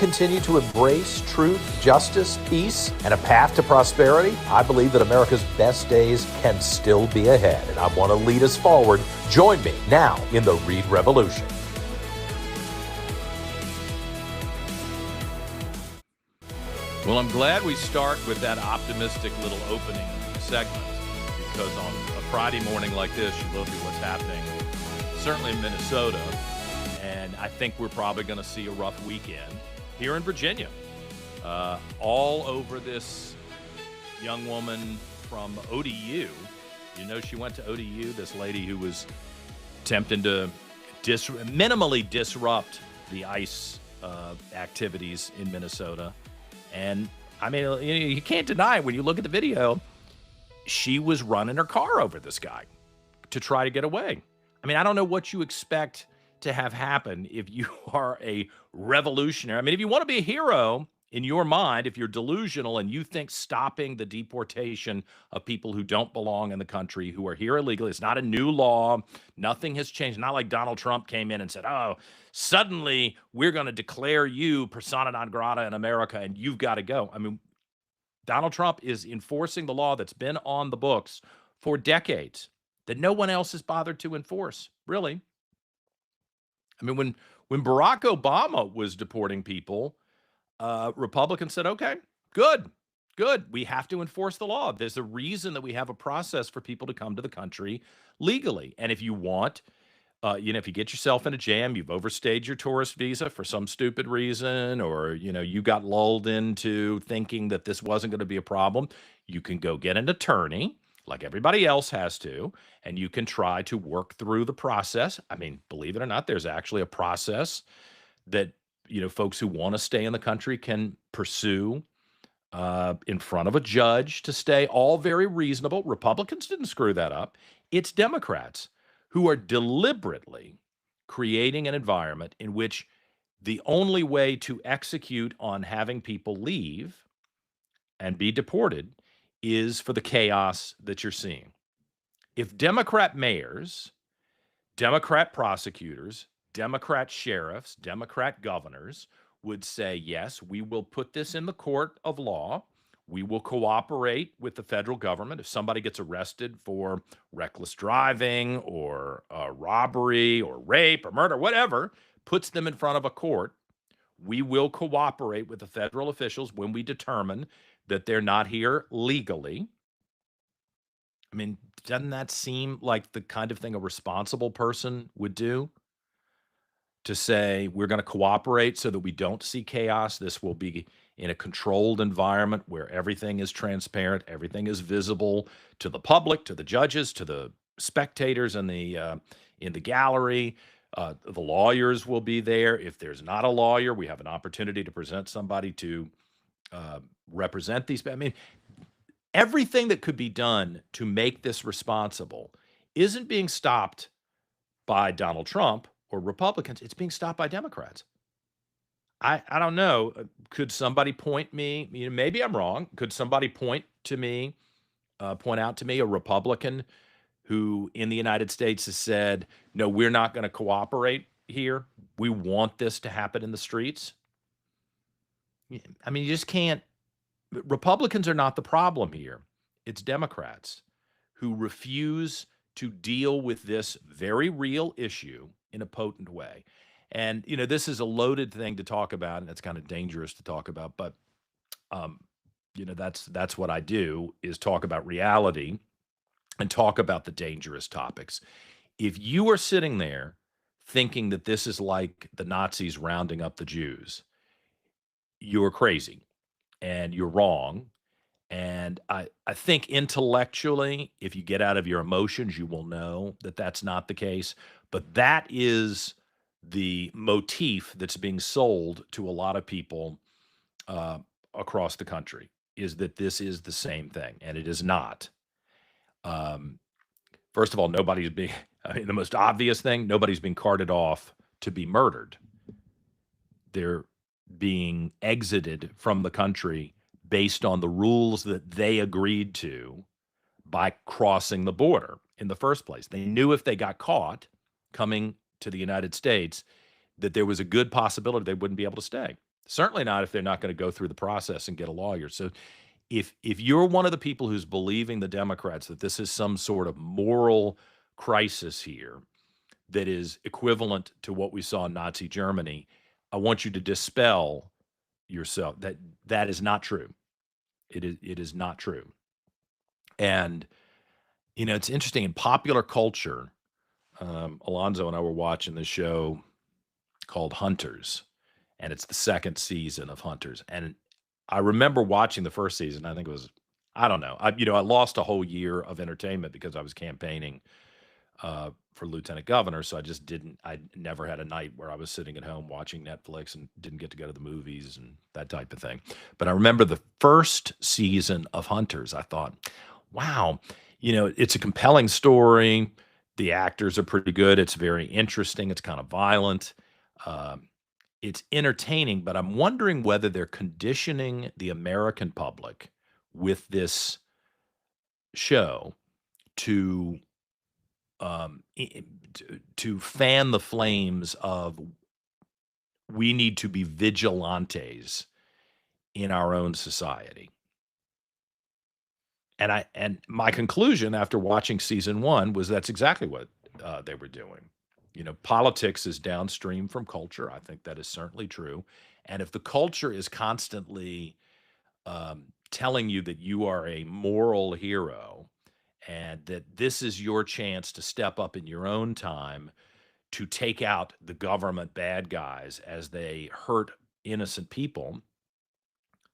continue to embrace truth, justice, peace, and a path to prosperity, I believe that America's best days can still be ahead. And I want to lead us forward. Join me now in the Read Revolution. Well, I'm glad we start with that optimistic little opening segment, because on a Friday morning like this, you look at what's happening, certainly in Minnesota, and I think we're probably going to see a rough weekend here in Virginia. All over this young woman from ODU. You know, she went to ODU, this lady who was attempting to minimally disrupt the ICE activities in Minnesota. And, I mean, you can't deny it when you look at the video. She was running her car over this guy to try to get away. I mean, I don't know what you expect to have happen if you are a revolutionary. I mean, if you want to be a hero in your mind, if you're delusional and you think stopping the deportation of people who don't belong in the country, who are here illegally, it's not a new law. Nothing has changed. Not like Donald Trump came in and said, oh, suddenly we're going to declare you persona non grata in America and you've got to go. I mean, Donald Trump is enforcing the law that's been on the books for decades that no one else has bothered to enforce, really. I mean, when Barack Obama was deporting people, Republicans said, okay, good. We have to enforce the law. There's a reason that we have a process for people to come to the country legally. And if you want, if you get yourself in a jam, you've overstayed your tourist visa for some stupid reason, or, you got lulled into thinking that this wasn't going to be a problem, you can go get an attorney like everybody else has to, and you can try to work through the process. I mean, believe it or not, there's actually a process that folks who want to stay in the country can pursue in front of a judge to stay. All very reasonable. Republicans didn't screw that up. It's Democrats who are deliberately creating an environment in which the only way to execute on having people leave and be deported is for the chaos that you're seeing. If Democrat mayors, Democrat prosecutors, Democrat sheriffs, Democrat governors would say, yes, we will put this in the court of law. We will cooperate with the federal government. If somebody gets arrested for reckless driving or robbery or rape or murder, whatever, puts them in front of a court, we will cooperate with the federal officials when we determine that they're not here legally. I mean, doesn't that seem like the kind of thing a responsible person would do? To say, we're going to cooperate so that we don't see chaos. This will be in a controlled environment where everything is transparent, everything is visible to the public, to the judges, to the spectators in the gallery. The lawyers will be there. If there's not a lawyer, we have an opportunity to present somebody to represent these. I mean, everything that could be done to make this responsible isn't being stopped by Donald Trump or Republicans. It's being stopped by Democrats. I don't know. Could somebody point me, maybe I'm wrong. Could somebody point out to me a Republican who in the United States has said, no, we're not going to cooperate here. We want this to happen in the streets. I mean, you just can't. Republicans are not the problem here. It's Democrats who refuse to deal with this very real issue in a potent way. And, this is a loaded thing to talk about, and it's kind of dangerous to talk about, but, that's what I do, is talk about reality and talk about the dangerous topics. If you are sitting there thinking that this is like the Nazis rounding up the Jews, you're crazy and you're wrong. And I think intellectually, if you get out of your emotions, you will know that that's not the case. But that is the motif that's being sold to a lot of people across the country, is that this is the same thing, and it is not. First of all, the most obvious thing, nobody's being carted off to be murdered. They're being exited from the country based on the rules that they agreed to by crossing the border in the first place. They knew if they got caught coming to the United States that there was a good possibility they wouldn't be able to stay. Certainly not if they're not going to go through the process and get a lawyer. So if you're one of the people who's believing the Democrats that this is some sort of moral crisis here that is equivalent to what we saw in Nazi Germany, I want you to dispel yourself that is not true. It is not true. And it's interesting in popular culture. Alonzo and I were watching this show called Hunters, and it's the second season of Hunters. And I remember watching the first season. I think it was, I don't know. I lost a whole year of entertainment because I was campaigning for lieutenant governor. So I never had a night where I was sitting at home watching Netflix and didn't get to go to the movies and that type of thing. But I remember the first season of Hunters. I thought, wow, it's a compelling story. The actors are pretty good. It's very interesting. It's kind of violent. It's entertaining, but I'm wondering whether they're conditioning the American public with this show to to fan the flames of we need to be vigilantes in our own society. And my conclusion after watching season one was that's exactly what they were doing. Politics is downstream from culture. I think that is certainly true. And if the culture is constantly telling you that you are a moral hero and that this is your chance to step up in your own time to take out the government bad guys as they hurt innocent people,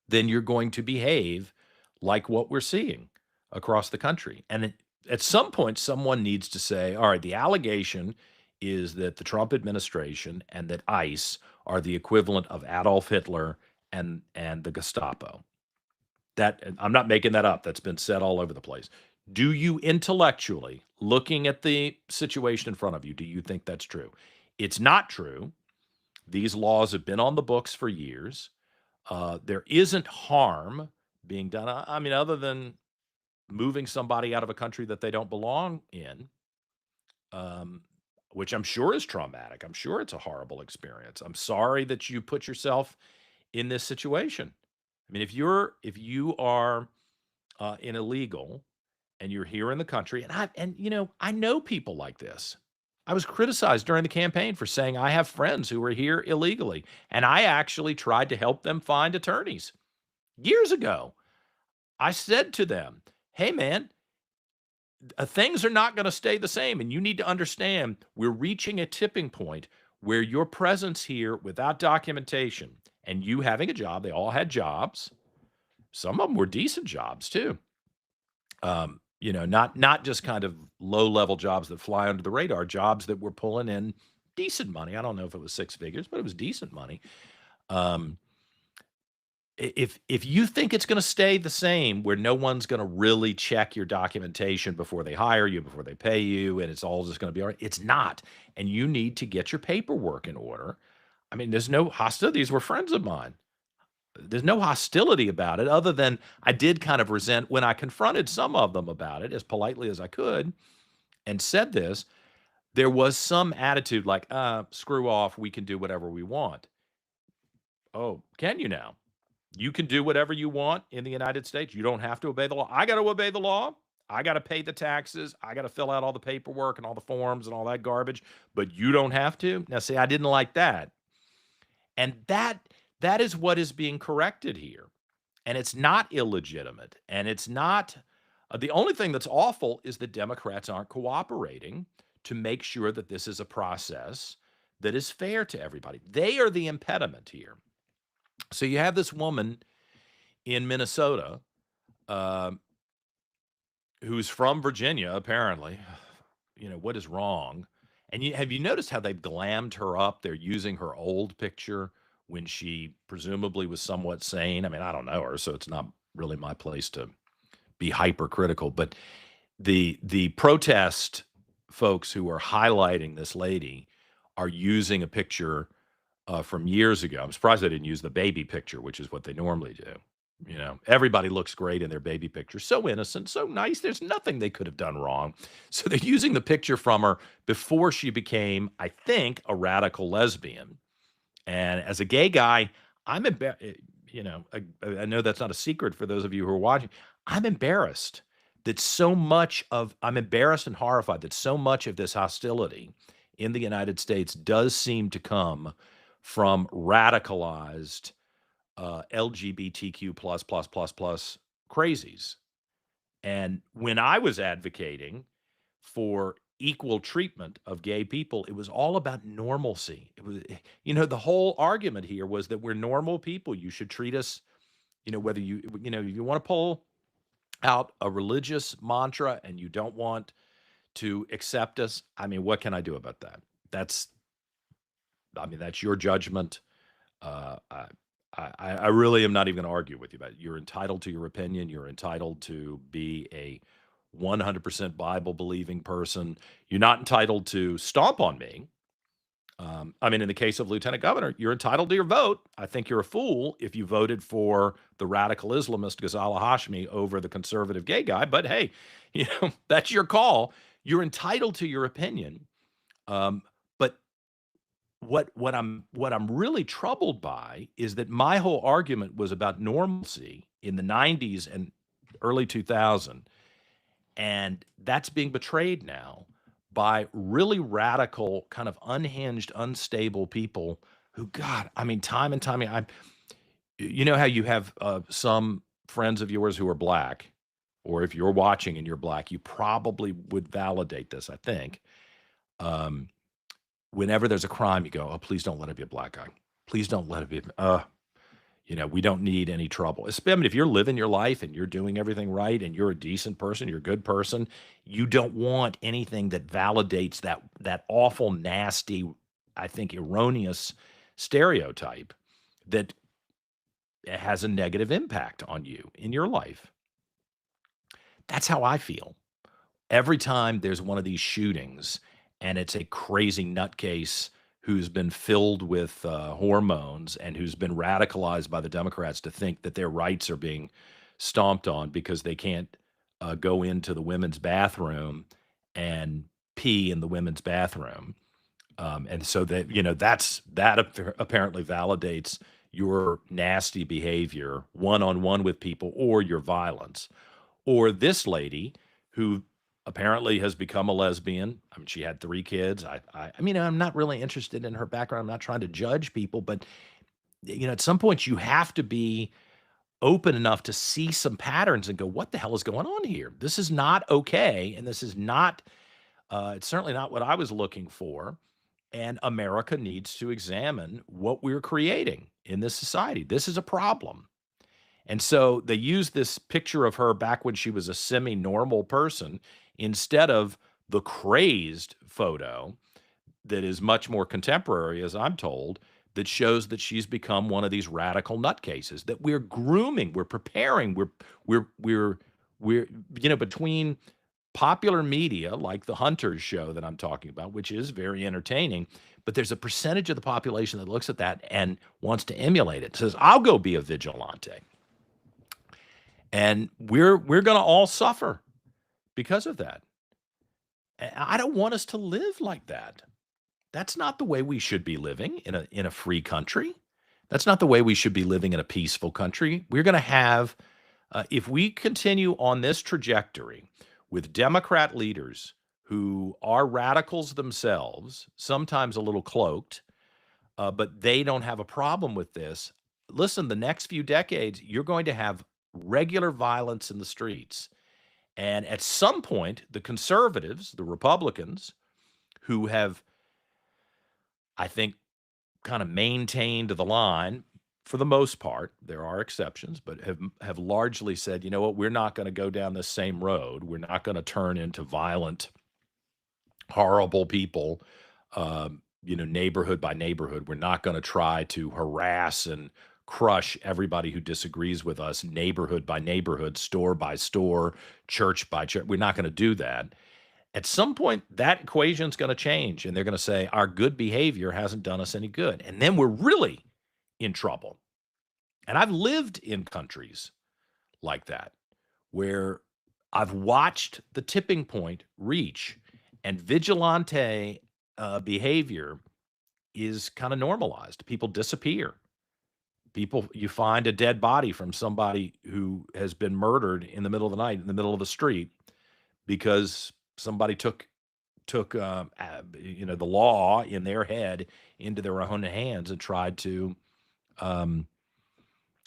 then you're going to behave like what we're seeing across the country. And at some point, someone needs to say, all right, the allegation is that the Trump administration and that ICE are the equivalent of Adolf Hitler and the Gestapo. That I'm not making that up. That's been said all over the place. Do you intellectually, looking at the situation in front of you, do you think that's true? It's not true. These laws have been on the books for years. There isn't harm being done. I mean, other than moving somebody out of a country that they don't belong in, which I'm sure is traumatic. I'm sure it's a horrible experience. I'm sorry that you put yourself in this situation. I mean, if you are an illegal and you're here in the country, I know people like this. I was criticized during the campaign for saying I have friends who are here illegally, and I actually tried to help them find attorneys years ago. I said to them, hey, man, things are not going to stay the same. And you need to understand we're reaching a tipping point where your presence here without documentation and you having a job, they all had jobs. Some of them were decent jobs too. Not just kind of low-level jobs that fly under the radar, jobs that were pulling in decent money. I don't know if it was six figures, but it was decent money. If you think it's going to stay the same, where no one's going to really check your documentation before they hire you, before they pay you, and it's all just going to be all right, it's not. And you need to get your paperwork in order. I mean, there's no hostility. These were friends of mine. There's no hostility about it, other than I did kind of resent when I confronted some of them about it as politely as I could and said this. There was some attitude like, screw off, we can do whatever we want. Oh, can you now? You can do whatever you want in the United States. You don't have to obey the law. I got to obey the law. I got to pay the taxes. I got to fill out all the paperwork and all the forms and all that garbage, but you don't have to. Now, see, I didn't like that. And that is what is being corrected here. And it's not illegitimate. And it's not the only thing that's awful is the Democrats aren't cooperating to make sure that this is a process that is fair to everybody. They are the impediment here. So you have this woman in Minnesota who's from Virginia, apparently. What is wrong? And have you noticed how they've glammed her up? They're using her old picture when she presumably was somewhat sane. I mean, I don't know her, so it's not really my place to be hypercritical. But the protest folks who are highlighting this lady are using a picture from years ago. I'm surprised they didn't use the baby picture, which is what they normally do. Everybody looks great in their baby picture. So innocent, so nice. There's nothing they could have done wrong. So they're using the picture from her before she became, I think, a radical lesbian. And as a gay guy, I'm embar- I know that's not a secret for those of you who are watching. I'm embarrassed that I'm embarrassed and horrified that so much of this hostility in the United States does seem to come from radicalized LGBTQ plus crazies. And when I was advocating for equal treatment of gay people, it was all about normalcy. It was, the whole argument here was that we're normal people. You should treat us, whether you want to pull out a religious mantra and you don't want to accept us. I mean, what can I do about that? That's, that's your judgment. Uh, I, I really am not even going to argue with you about it. You're entitled to your opinion. You're entitled to be a 100% Bible believing person. You're not entitled to stomp on me. In the case of Lieutenant Governor, you're entitled to your vote. I think you're a fool if you voted for the radical Islamist Ghazala Hashmi over the conservative gay guy. But hey, that's your call. You're entitled to your opinion. But what I'm really troubled by is that my whole argument was about normalcy in the 90s and early 2000, and that's being betrayed now by really radical, kind of unhinged, unstable people who, God, time and time again, you know how you have some friends of yours who are black, or if you're watching and you're black, you probably would validate this, I think. Whenever there's a crime, you go, oh, please don't let it be a black guy. Please don't let it be, we don't need any trouble. If you're living your life and you're doing everything right and you're a decent person, you're a good person, you don't want anything that validates that awful, nasty, I think erroneous stereotype that has a negative impact on you in your life. That's how I feel. Every time there's one of these shootings and it's a crazy nutcase who's been filled with hormones and who's been radicalized by the Democrats to think that their rights are being stomped on because they can't go into the women's bathroom and pee in the women's bathroom. And so that apparently validates your nasty behavior one-on-one with people or your violence. Or this lady who apparently has become a lesbian. She had 3 kids. I'm not really interested in her background. I'm not trying to judge people, but at some point you have to be open enough to see some patterns and go, what the hell is going on here? This is not okay. And this is not, it's certainly not what I was looking for. And America needs to examine what we're creating in this society. This is a problem. And so they use this picture of her back when she was a semi-normal person instead of the crazed photo that is much more contemporary, as I'm told, that shows that she's become one of these radical nutcases that we're grooming, we're preparing, we're between popular media like the Hunters show that I'm talking about, which is very entertaining, but there's a percentage of the population that looks at that and wants to emulate it, says, I'll go be a vigilante. And we're going to all suffer because of that. I don't want us to live like that. That's not the way we should be living in a free country. That's not the way we should be living in a peaceful country. We're going to have, if we continue on this trajectory with Democrat leaders who are radicals themselves, sometimes a little cloaked, but they don't have a problem with this. Listen, the next few decades, you're going to have regular violence in the streets. And at some point, the conservatives, the Republicans, who have, I think, kind of maintained the line for the most part, there are exceptions, but have largely said, you know what, we're not going to go down this same road. We're not going to turn into violent, horrible people, neighborhood by neighborhood. We're not going to try to harass and crush everybody who disagrees with us, neighborhood by neighborhood, store by store, church by church. We're not going to do that. At some point, that equation's going to change, and they're going to say our good behavior hasn't done us any good. And then we're really in trouble. And I've lived in countries like that where I've watched the tipping point reach, and vigilante behavior is kind of normalized. People disappear. People, you find a dead body from somebody who has been murdered in the middle of the night, in the middle of the street, because somebody took the law in their head into their own hands and tried to um,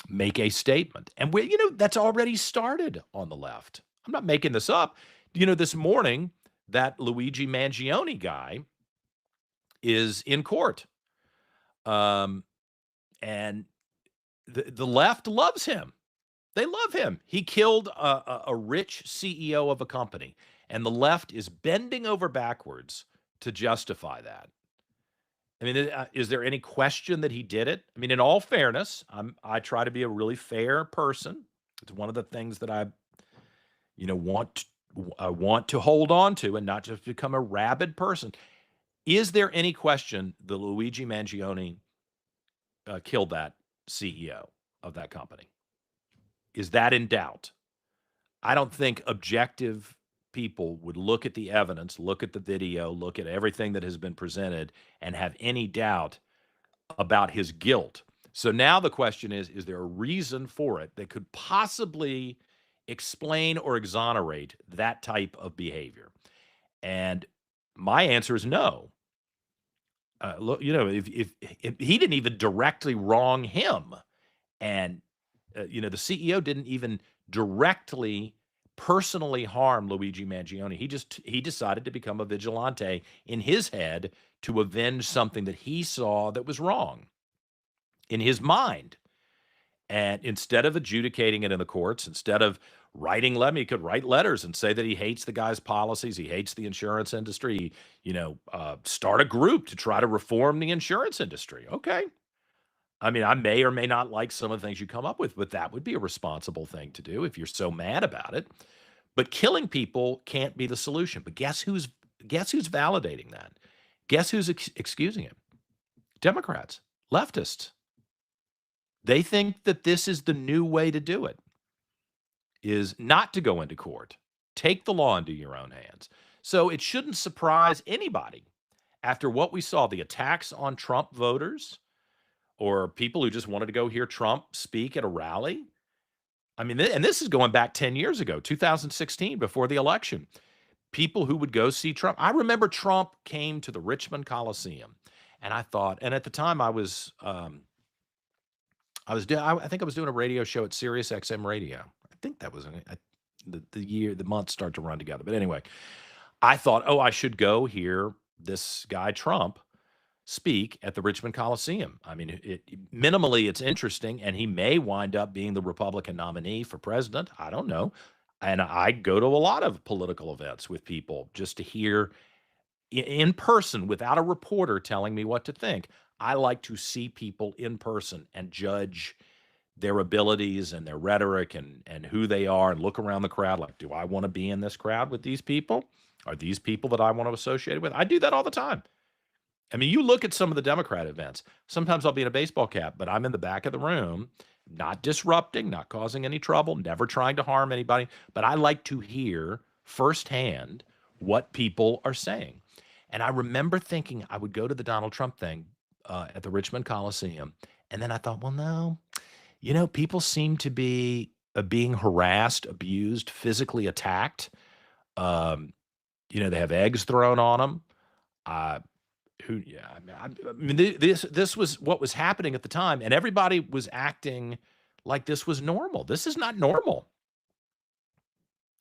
make a statement. And that's already started on the left. I'm not making this up. This morning, that Luigi Mangione guy is in court. And the left loves him. They love him. He killed a rich CEO of a company, and the left is bending over backwards to justify that. I mean, is there any question that he did it? I mean, in all fairness, I try to be a really fair person. It's one of the things that I want to hold on to and not just become a rabid person. Is there any question that Luigi Mangione killed that CEO of that company? Is that in doubt? I don't think objective people would look at the evidence, look at the video, look at everything that has been presented, and have any doubt about his guilt. So now the question is there a reason for it that could possibly explain or exonerate that type of behavior? And my answer is no. Look, if he didn't even directly wrong him, and the CEO didn't even directly personally harm Luigi Mangione. He decided to become a vigilante in his head to avenge something that he saw that was wrong in his mind. And instead of adjudicating it in the courts, instead of writing he could write letters and say that he hates the guy's policies, he hates the insurance industry, start a group to try to reform the insurance industry. Okay. I mean, I may or may not like some of the things you come up with, but that would be a responsible thing to do if you're so mad about it. But killing people can't be the solution. But guess who's validating that? Guess who's excusing it? Democrats, leftists. They think that this is the new way to do it, is not to go into court. Take the law into your own hands. So it shouldn't surprise anybody after what we saw, the attacks on Trump voters or people who just wanted to go hear Trump speak at a rally. I mean, and this is going back 10 years ago, 2016, before the election. People who would go see Trump. I remember Trump came to the Richmond Coliseum, and I thought, and at the time I think I was doing a radio show at Sirius XM Radio. I think that was the months start to run together. But anyway, I thought, I should go hear this guy Trump speak at the Richmond Coliseum. I mean, minimally, it's interesting, and he may wind up being the Republican nominee for president. I don't know. And I go to a lot of political events with people just to hear in person without a reporter telling me what to think. I like to see people in person and judge their abilities and their rhetoric and who they are, and look around the crowd like, do I want to be in this crowd with these people? Are these people that I want to associate with? I do that all the time. I mean, you look at some of the Democrat events. Sometimes I'll be in a baseball cap, but I'm in the back of the room, not disrupting, not causing any trouble, never trying to harm anybody. But I like to hear firsthand what people are saying. And I remember thinking I would go to the Donald Trump thing at the Richmond Coliseum. And then I thought, well, no, people seem to be being harassed, abused, physically attacked. They have eggs thrown on them. I mean, this was what was happening at the time, and everybody was acting like this was normal. This is not normal.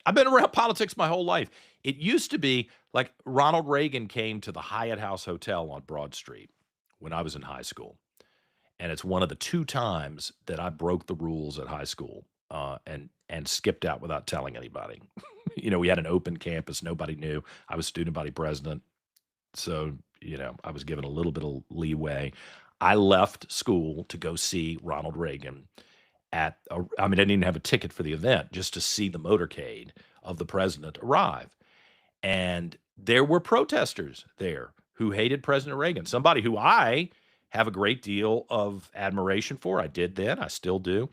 I've been around politics my whole life. It used to be like Ronald Reagan came to the Hyatt House Hotel on Broad Street when I was in high school, and it's one of the 2 times that I broke the rules at high school and skipped out without telling anybody. We had an open campus; nobody knew. I was student body president, so I was given a little bit of leeway. I left school to go see Ronald Reagan I didn't even have a ticket for the event, just to see the motorcade of the president arrive. And there were protesters there who hated President Reagan, somebody who I have a great deal of admiration for. I did then, I still do.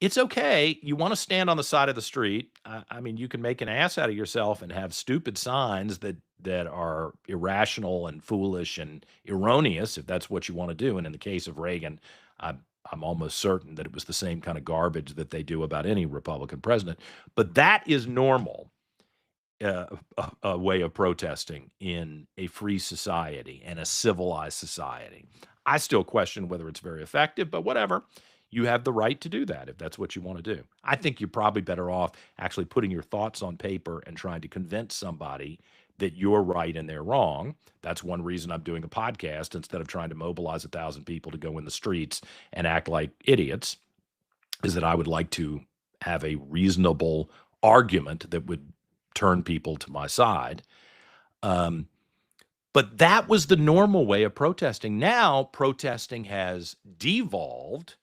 It's okay. You want to stand on the side of the street. I mean, you can make an ass out of yourself and have stupid signs that are irrational and foolish and erroneous, if that's what you want to do. And in the case of Reagan, I'm almost certain that it was the same kind of garbage that they do about any Republican president. But that is normal, a way of protesting in a free society and a civilized society. I still question whether it's very effective, but whatever. You have the right to do that if that's what you want to do. I think you're probably better off actually putting your thoughts on paper and trying to convince somebody that you're right and they're wrong. That's one reason I'm doing a podcast instead of trying to mobilize 1,000 people to go in the streets and act like idiots, is that I would like to have a reasonable argument that would turn people to my side. But that was the normal way of protesting. Now, protesting has devolved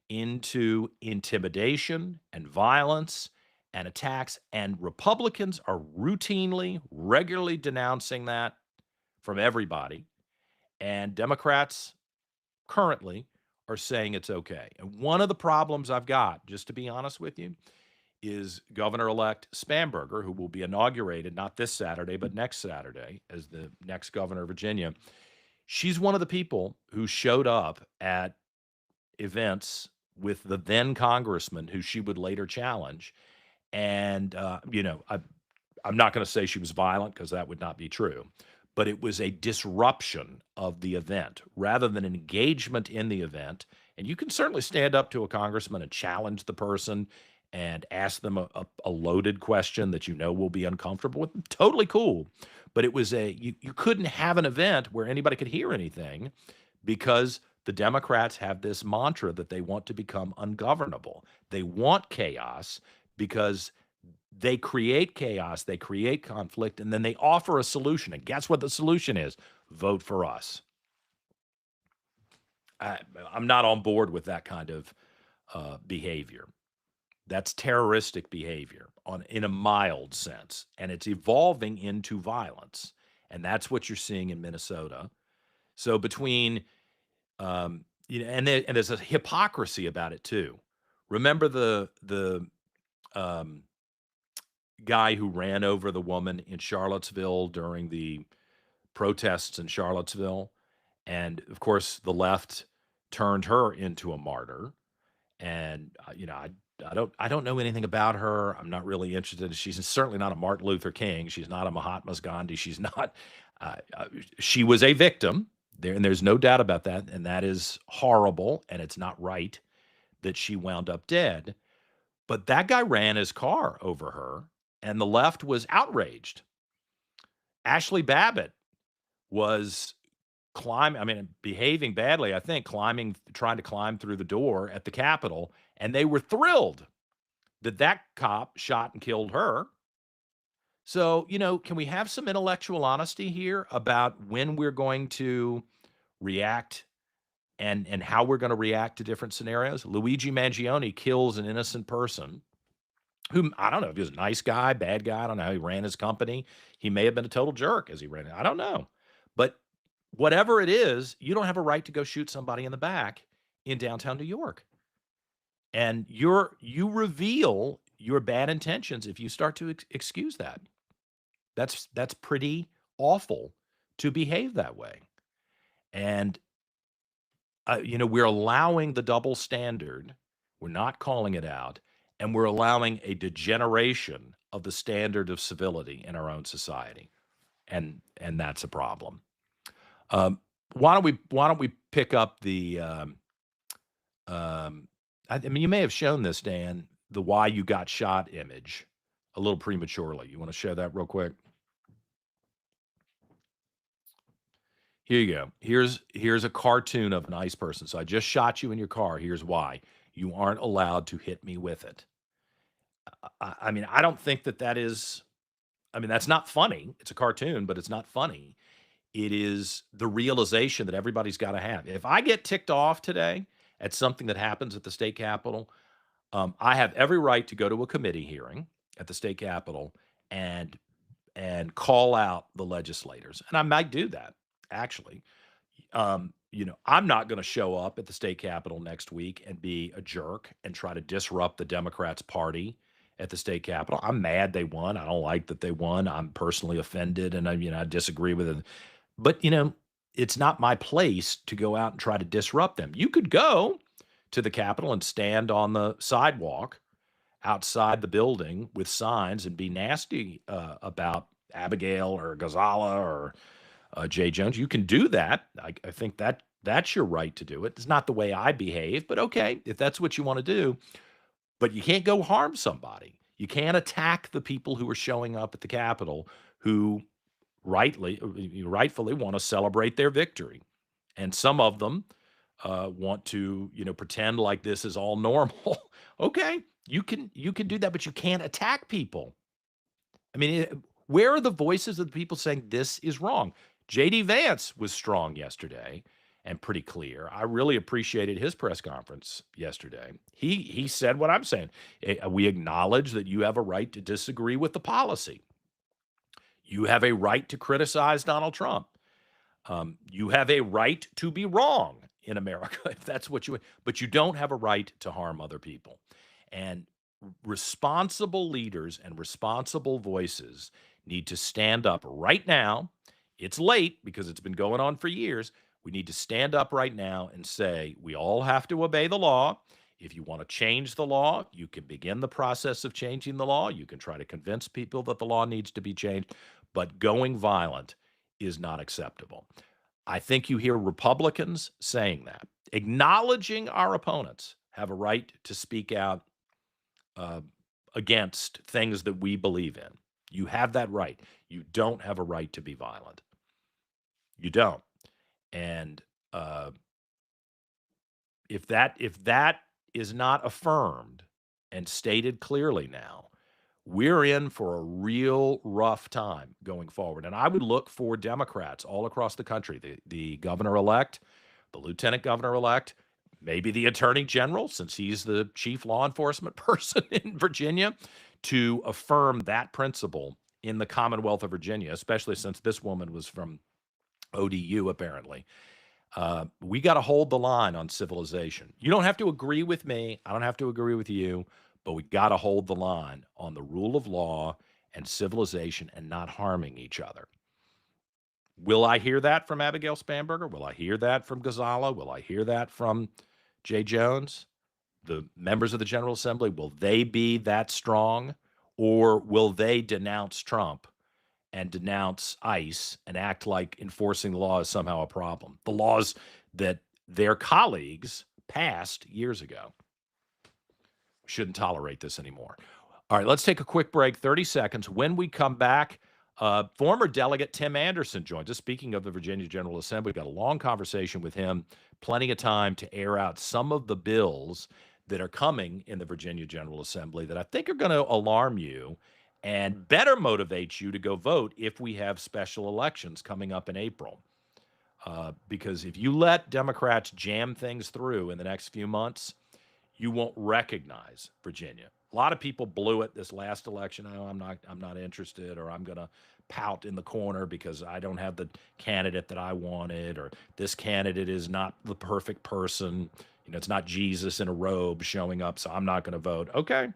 into intimidation and violence and attacks, and Republicans are routinely, regularly denouncing that from everybody. And Democrats currently are saying it's okay. And one of the problems I've got, just to be honest with you, is Governor-elect Spanberger, who will be inaugurated not this Saturday, but next Saturday as the next governor of Virginia. She's one of the people who showed up at events with the then congressman who she would later challenge. And, I'm not going to say she was violent because that would not be true, but it was a disruption of the event rather than an engagement in the event. And you can certainly stand up to a congressman and challenge the person and ask them a loaded question that you know will be uncomfortable with. Totally cool. But it was you couldn't have an event where anybody could hear anything because the Democrats have this mantra that they want to become ungovernable. They want chaos because they create chaos, they create conflict, and then they offer a solution. And guess what the solution is? Vote for us. I'm not on board with that kind of behavior. That's terroristic behavior in a mild sense, and it's evolving into violence. And that's what you're seeing in Minnesota. So between, and there's a hypocrisy about it too. Remember the guy who ran over the woman in Charlottesville during the protests in Charlottesville, and of course the left turned her into a martyr. And I don't know anything about her. I'm not really interested. She's certainly not a Martin Luther King. She's not a Mahatma Gandhi. She's not. She was a victim there, and there's no doubt about that. And that is horrible, and it's not right that she wound up dead. But that guy ran his car over her, and the left was outraged. Ashley Babbitt was behaving badly, I think, trying to climb through the door at the Capitol, and they were thrilled that cop shot and killed her. So, can we have some intellectual honesty here about when we're going to react and how we're going to react to different scenarios? Luigi Mangione kills an innocent person whom I don't know if he was a nice guy, bad guy. I don't know how he ran his company. He may have been a total jerk as he ran it. I don't know. But whatever it is, you don't have a right to go shoot somebody in the back in downtown New York. And you reveal your bad intentions if you start to excuse that. That's pretty awful to behave that way. And we're allowing the double standard. We're not calling it out, and we're allowing a degeneration of the standard of civility in our own society, and that's a problem. Why don't we pick up the? You may have shown this, Dan, the "why you got shot" image a little prematurely. You want to share that real quick? Here you go. Here's a cartoon of a nice person. So I just shot you in your car. Here's why. You aren't allowed to hit me with it. I don't think that is. That's not funny. It's a cartoon, but it's not funny. It is the realization that everybody's got to have. If I get ticked off today at something that happens at the state capitol, I have every right to go to a committee hearing at the state capitol and call out the legislators. And I might do that, actually. I'm not going to show up at the state capitol next week and be a jerk and try to disrupt the Democrats' party at the state capitol. I'm mad they won. I don't like that they won. I'm personally offended, and I disagree with it. But it's not my place to go out and try to disrupt them. You could go to the Capitol and stand on the sidewalk outside the building with signs and be nasty about Abigail or Ghazala or Jay Jones. You can do that. I think that's your right to do it. It's not the way I behave, but okay, if that's what you want to do. But you can't go harm somebody. You can't attack the people who are showing up at the Capitol who rightfully want to celebrate their victory. And some of them want to, pretend like this is all normal. Okay, you can do that, but you can't attack people. I mean, where are the voices of the people saying this is wrong? J.D. Vance was strong yesterday and pretty clear. I really appreciated his press conference yesterday. He said what I'm saying. We acknowledge that you have a right to disagree with the policy. You have a right to criticize Donald Trump. You have a right to be wrong in America, if that's what you. But you don't have a right to harm other people. And responsible leaders and responsible voices need to stand up right now. It's late because it's been going on for years. We need to stand up right now and say, we all have to obey the law. If you want to change the law, you can begin the process of changing the law. You can try to convince people that the law needs to be changed, but going violent is not acceptable. I think you hear Republicans saying that, acknowledging our opponents have a right to speak out against things that we believe in. You have that right. You don't have a right to be violent. You don't. And if that is not affirmed and stated clearly now, we're in for a real rough time going forward. And I would look for Democrats all across the country, the governor-elect, the lieutenant governor-elect, maybe the attorney general, since he's the chief law enforcement person in Virginia, to affirm that principle in the Commonwealth of Virginia, especially since this woman was from ODU, apparently. We got to hold the line on civilization. You don't have to agree with me. I don't have to agree with you, but we got to hold the line on the rule of law and civilization and not harming each other. Will I hear that from Abigail Spanberger? Will I hear that from Ghazala? Will I hear that from Jay Jones? The members of the General Assembly, will they be that strong? Or will they denounce Trump and denounce ICE and act like enforcing the law is somehow a problem? The laws that their colleagues passed years ago. We shouldn't tolerate this anymore. All right, let's take a quick break, 30 seconds. When we come back, former delegate Tim Anderson joins us. Speaking of the Virginia General Assembly, we've got a long conversation with him, plenty of time to air out some of the bills that are coming in the Virginia General Assembly that I think are going to alarm you and better motivate you to go vote if we have special elections coming up in April. Because if you let Democrats jam things through in the next few months, you won't recognize Virginia. A lot of people blew it this last election. Oh, I'm not interested, or I'm going to pout in the corner because I don't have the candidate that I wanted, or this candidate is not the perfect person. It's not Jesus in a robe showing up, so I'm not going to vote. Okay,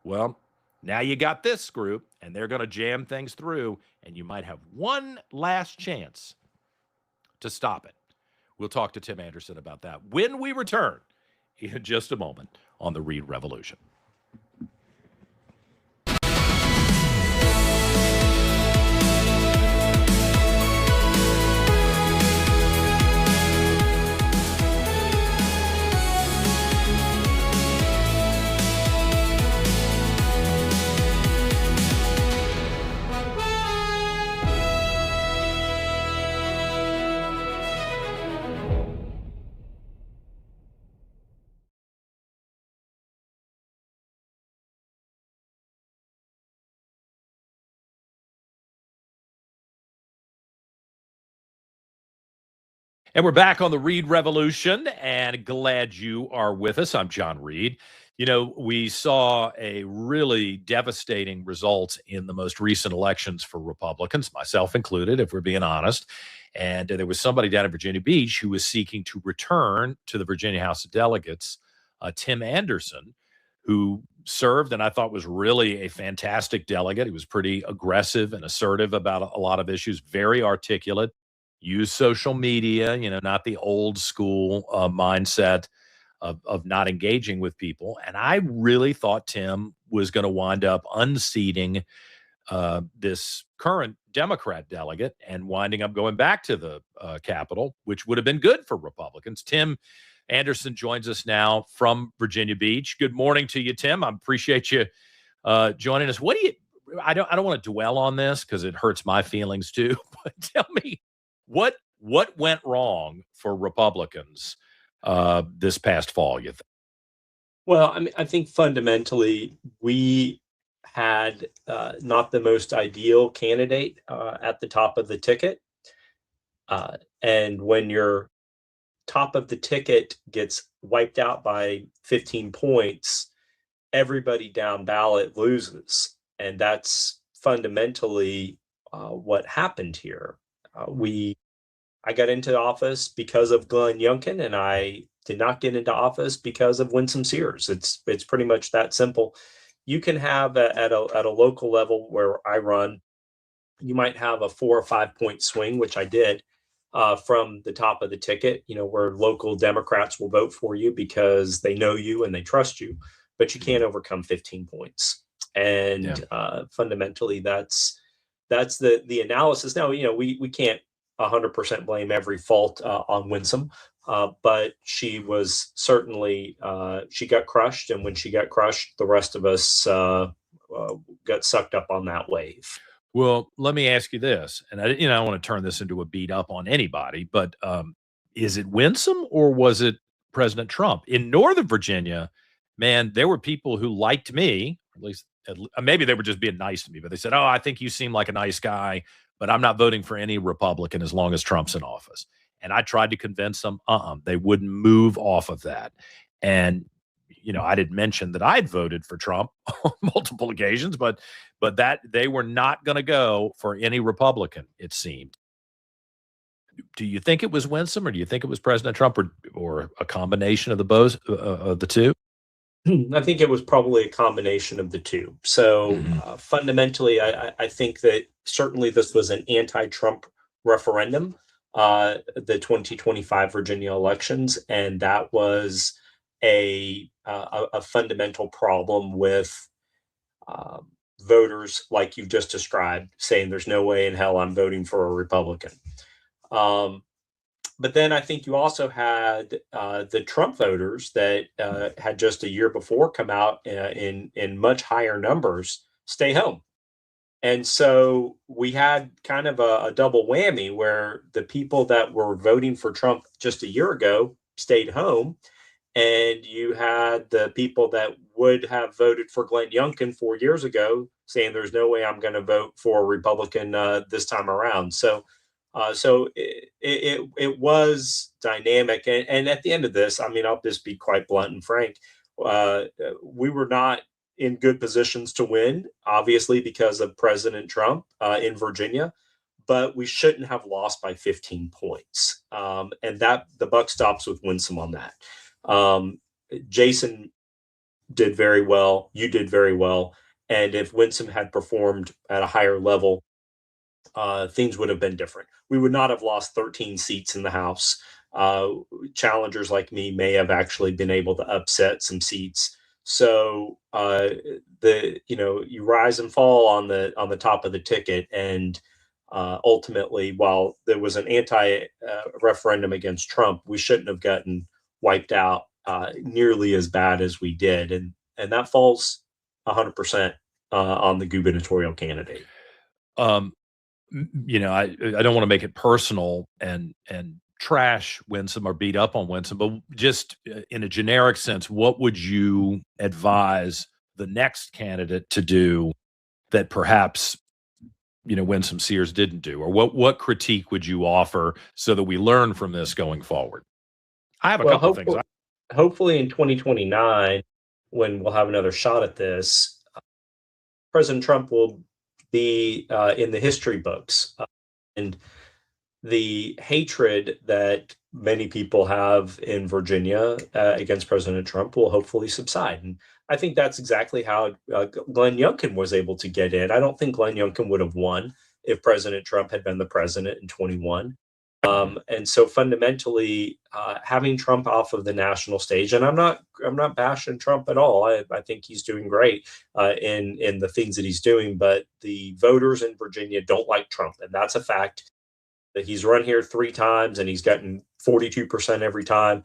well, now you got this group, and they're going to jam things through, and you might have one last chance to stop it. We'll talk to Tim Anderson about that when we return in just a moment on the Reed Revolution. And we're back on the Reed Revolution, and glad you are with us. I'm John Reed. We saw a really devastating result in the most recent elections for Republicans, myself included, if we're being honest. And there was somebody down in Virginia Beach who was seeking to return to the Virginia House of Delegates, Tim Anderson, who served and I thought was really a fantastic delegate. He was pretty aggressive and assertive about a lot of issues, very articulate. Use social media, not the old school mindset of not engaging with people. And I really thought Tim was going to wind up unseating this current Democrat delegate and winding up going back to the Capitol, which would have been good for Republicans. Tim Anderson joins us now from Virginia Beach. Good morning to you, Tim. I appreciate you joining us. What do you? I don't want to dwell on this because it hurts my feelings too. But tell me what went wrong for Republicans this past fall. You think? Well, I mean, I think fundamentally we had not the most ideal candidate at the top of the ticket. And when your top of the ticket gets wiped out by 15 points, everybody down ballot loses. And that's fundamentally what happened here. I got into office because of Glenn Youngkin, and I did not get into office because of Winsome Sears. It's pretty much that simple. You can have at a local level where I run, you might have a 4 or 5 point swing, which I did from the top of the ticket. Where local Democrats will vote for you because they know you and they trust you, but you can't overcome 15 points. And fundamentally, that's the analysis. Now, we can't 100% blame every fault on Winsome, but she was certainly she got crushed, and when she got crushed, the rest of us got sucked up on that wave. Well, let me ask you this, and I don't want to turn this into a beat up on anybody, but is it Winsome or was it President Trump? In Northern Virginia, man, there were people who liked me, at least maybe they were just being nice to me, but they said, "Oh, I think you seem like a nice guy, but I'm not voting for any Republican as long as Trump's in office." And I tried to convince them, they wouldn't move off of that. And, I didn't mention that I'd voted for Trump on multiple occasions, but that they were not going to go for any Republican, it seemed. Do you think it was Winsome, or do you think it was President Trump, or a combination of the two? I think it was probably a combination of the two. So fundamentally, I think that certainly this was an anti-Trump referendum, the 2025 Virginia elections, and that was a fundamental problem with voters like you just described, saying there's no way in hell I'm voting for a Republican. But then I think you also had the Trump voters that had just a year before come out in much higher numbers stay home. And so we had kind of a double whammy where the people that were voting for Trump just a year ago stayed home. And you had the people that would have voted for Glenn Youngkin 4 years ago saying there's no way I'm going to vote for a Republican this time around. So it was dynamic. And at the end of this, I mean, I'll just be quite blunt and frank. We were not in good positions to win, obviously, because of President Trump in Virginia, but we shouldn't have lost by 15 points. And that the buck stops with Winsome on that. Jason did very well. You did very well. And if Winsome had performed at a higher level, things would have been different. We would not have lost 13 seats in the House. Challengers like me may have actually been able to upset some seats. So you rise and fall on the top of the ticket, and ultimately, while there was an anti-referendum against Trump, we shouldn't have gotten wiped out nearly as bad as we did, and that falls 100% on the gubernatorial candidate. I don't want to make it personal and trash Winsome or beat up on Winsome, but just in a generic sense, what would you advise the next candidate to do that perhaps Winsome Sears didn't do, or what critique would you offer so that we learn from this going forward? I have a couple of things. Hopefully in 2029, when we'll have another shot at this, President Trump will be in the history books, and the hatred that many people have in Virginia against President Trump will hopefully subside. And I think that's exactly how Glenn Youngkin was able to get in. I don't think Glenn Youngkin would have won if President Trump had been the president in 21. And so fundamentally, having Trump off of the national stage, and I'm not bashing Trump at all. I think he's doing great in the things that he's doing, but the voters in Virginia don't like Trump, and that's a fact. That he's run here 3 times and he's gotten 42% every time.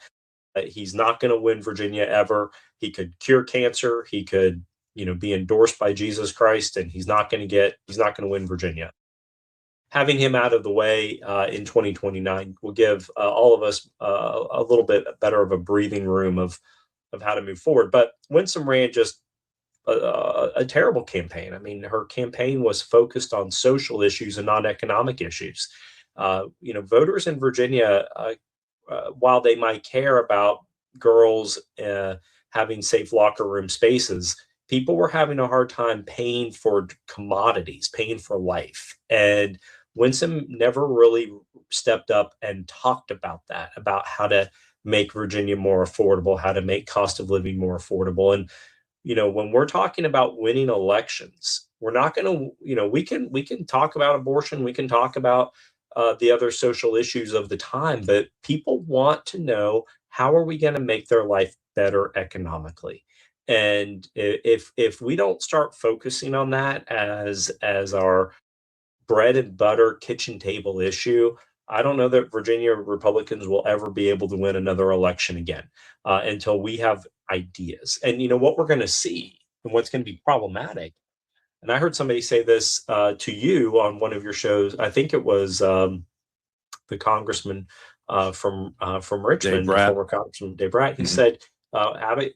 He's not going to win Virginia ever. He could cure cancer. He could, be endorsed by Jesus Christ, and he's not going to win Virginia. Having him out of the way in 2029 will give all of us a little bit better of a breathing room of how to move forward. But Winsome ran just a terrible campaign. I mean, her campaign was focused on social issues and not economic issues. Voters in Virginia, while they might care about girls having safe locker room spaces, people were having a hard time paying for commodities, paying for life. And Winsome never really stepped up and talked about that, about how to make Virginia more affordable, how to make cost of living more affordable. And, when we're talking about winning elections, we're not going to, we can talk about abortion, we can talk about the other social issues of the time, but people want to know, how are we going to make their life better economically? And if we don't start focusing on that as our bread and butter kitchen table issue, I don't know that Virginia Republicans will ever be able to win another election again until we have ideas. And what we're going to see and what's going to be problematic. And I heard somebody say this to you on one of your shows. I think it was the congressman from Richmond, the former Congressman Dave Brat. He said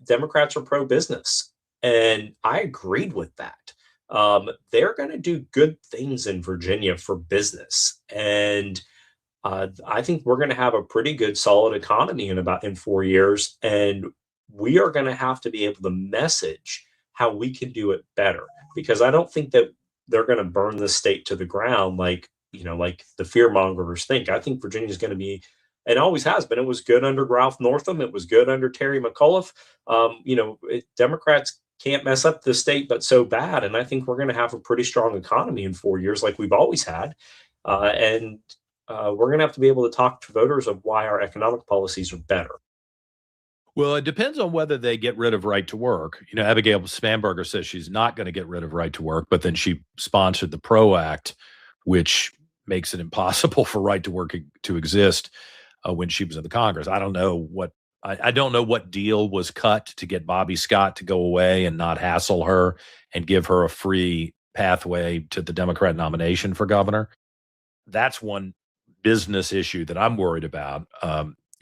Democrats are pro-business, and I agreed with that. They're going to do good things in Virginia for business, and I think we're going to have a pretty good, solid economy in 4 years, and we are going to have to be able to message how we can do it better, because I don't think that they're going to burn the state to the ground like the fear mongers think. I think Virginia is going to be, and always has been. It was good under Ralph Northam. It was good under Terry McAuliffe. Democrats can't mess up the state, but so bad. And I think we're going to have a pretty strong economy in 4 years, like we've always had. And we're going to have to be able to talk to voters of why our economic policies are better. Well, it depends on whether they get rid of right to work. Abigail Spanberger says she's not going to get rid of right to work, but then she sponsored the PRO Act, which makes it impossible for right to work to exist when she was in the Congress. I don't know what deal was cut to get Bobby Scott to go away and not hassle her and give her a free pathway to the Democrat nomination for governor. That's one business issue that I'm worried about.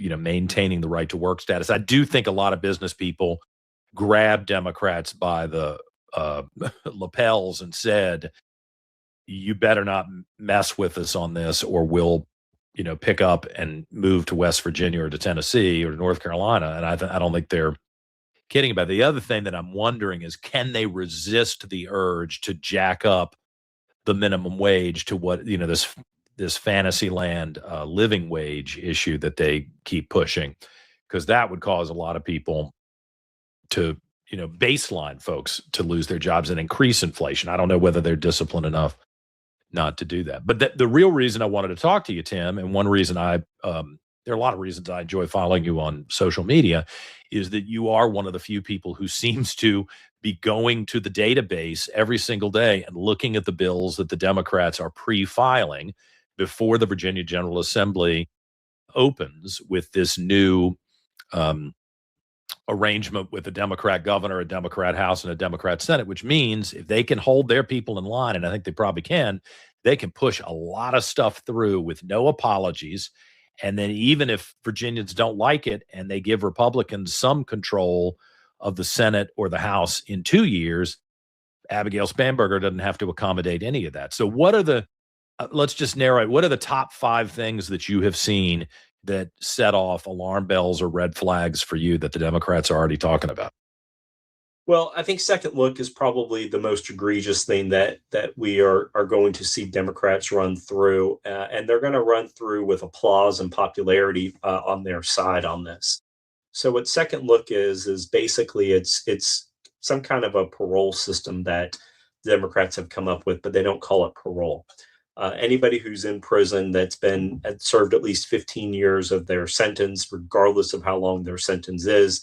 Maintaining the right to work status. I do think a lot of business people grabbed Democrats by the lapels and said, you better not mess with us on this, or we'll, pick up and move to West Virginia or to Tennessee or to North Carolina. And I don't think they're kidding about it. The other thing that I'm wondering is, can they resist the urge to jack up the minimum wage to what, this fantasy land living wage issue that they keep pushing, because that would cause a lot of people to, baseline folks to lose their jobs and increase inflation. I don't know whether they're disciplined enough not to do that. But the real reason I wanted to talk to you, Tim, and one reason there are a lot of reasons I enjoy following you on social media, is that you are one of the few people who seems to be going to the database every single day and looking at the bills that the Democrats are pre-filing before the Virginia General Assembly opens with this new arrangement with a Democrat governor, a Democrat House, and a Democrat Senate, which means if they can hold their people in line, and I think they probably can, they can push a lot of stuff through with no apologies. And then even if Virginians don't like it and they give Republicans some control of the Senate or the House in 2 years, Abigail Spanberger doesn't have to accommodate any of that. So what are the let's just narrow it. What are the top 5 things that you have seen that set off alarm bells or red flags for you that the Democrats are already talking about? Well, I think second look is probably the most egregious thing that we are going to see Democrats run through, and they're going to run through with applause and popularity on their side on this. So what second look is basically it's some kind of a parole system that Democrats have come up with, but they don't call it parole. Anybody who's in prison that's had served at least 15 years of their sentence, regardless of how long their sentence is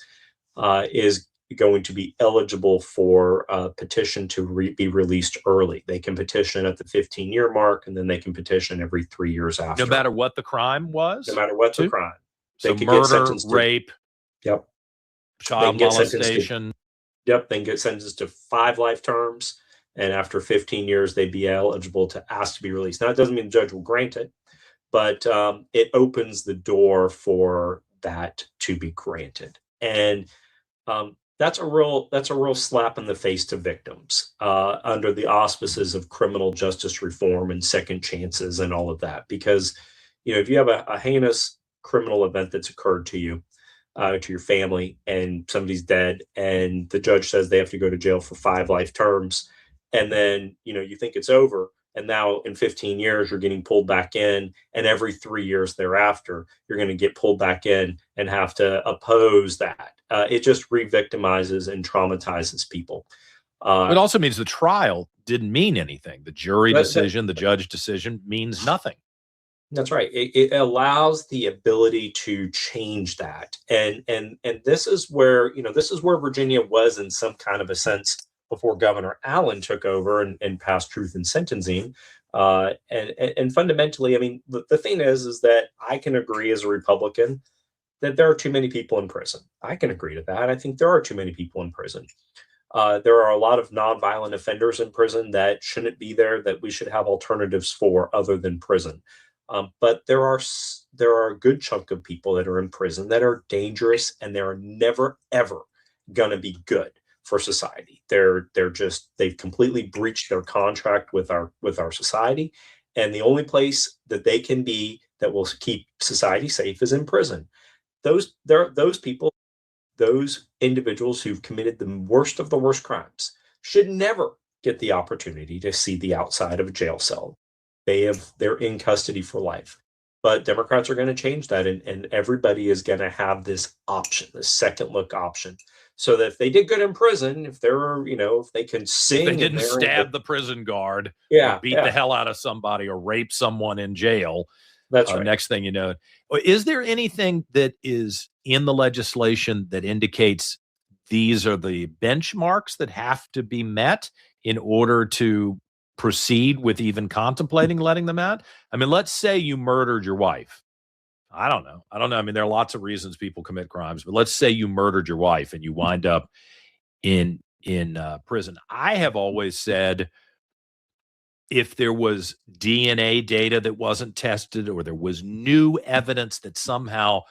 going to be eligible for a petition to be released early. They can petition at the 15-year mark, and then they can petition every 3 years after. No matter what the crime was? No matter what the crime. So murder, rape, yep, child molestation. Yep, they can get sentenced to 5 life terms, and after 15 years, they'd be eligible to ask to be released. Now, it doesn't mean the judge will grant it, but it opens the door for that to be granted. And that's a real slap in the face to victims under the auspices of criminal justice reform and second chances and all of that. Because, if you have a heinous criminal event that's occurred to you, to your family, and somebody's dead, and the judge says they have to go to jail for 5 life terms, and then, you think it's over. And now in 15 years, you're getting pulled back in. And every 3 years thereafter, you're going to get pulled back in and have to oppose that. It just re-victimizes and traumatizes people. It also means the trial didn't mean anything. The jury decision, the judge decision means nothing. That's right. It allows the ability to change that. And this is where, Virginia was in some kind of a sense before Governor Allen took over and passed truth in sentencing. And fundamentally, I mean, the thing is that I can agree as a Republican that there are too many people in prison. I can agree to that. I think there are too many people in prison. There are a lot of nonviolent offenders in prison that shouldn't be there, that we should have alternatives for other than prison. But there are a good chunk of people that are in prison that are dangerous, and they're never, ever going to be good for society. They've completely breached their contract with our society, and the only place that they can be that will keep society safe is in prison. Those people, those individuals who've committed the worst of the worst crimes should never get the opportunity to see the outside of a jail cell. They're in custody for life. But Democrats are going to change that, and everybody is going to have this option, this second look option. So that if they did good in prison, if they can sing, if they didn't stab the prison guard, beat the hell out of somebody, or rape someone in jail. That's right. Next thing you know, is there anything that is in the legislation that indicates these are the benchmarks that have to be met in order to proceed with even contemplating letting them out? I mean, let's say you murdered your wife. I don't know. I mean, there are lots of reasons people commit crimes, but let's say you murdered your wife and you wind up in prison. I have always said, if there was DNA data that wasn't tested, or there was new evidence that somehow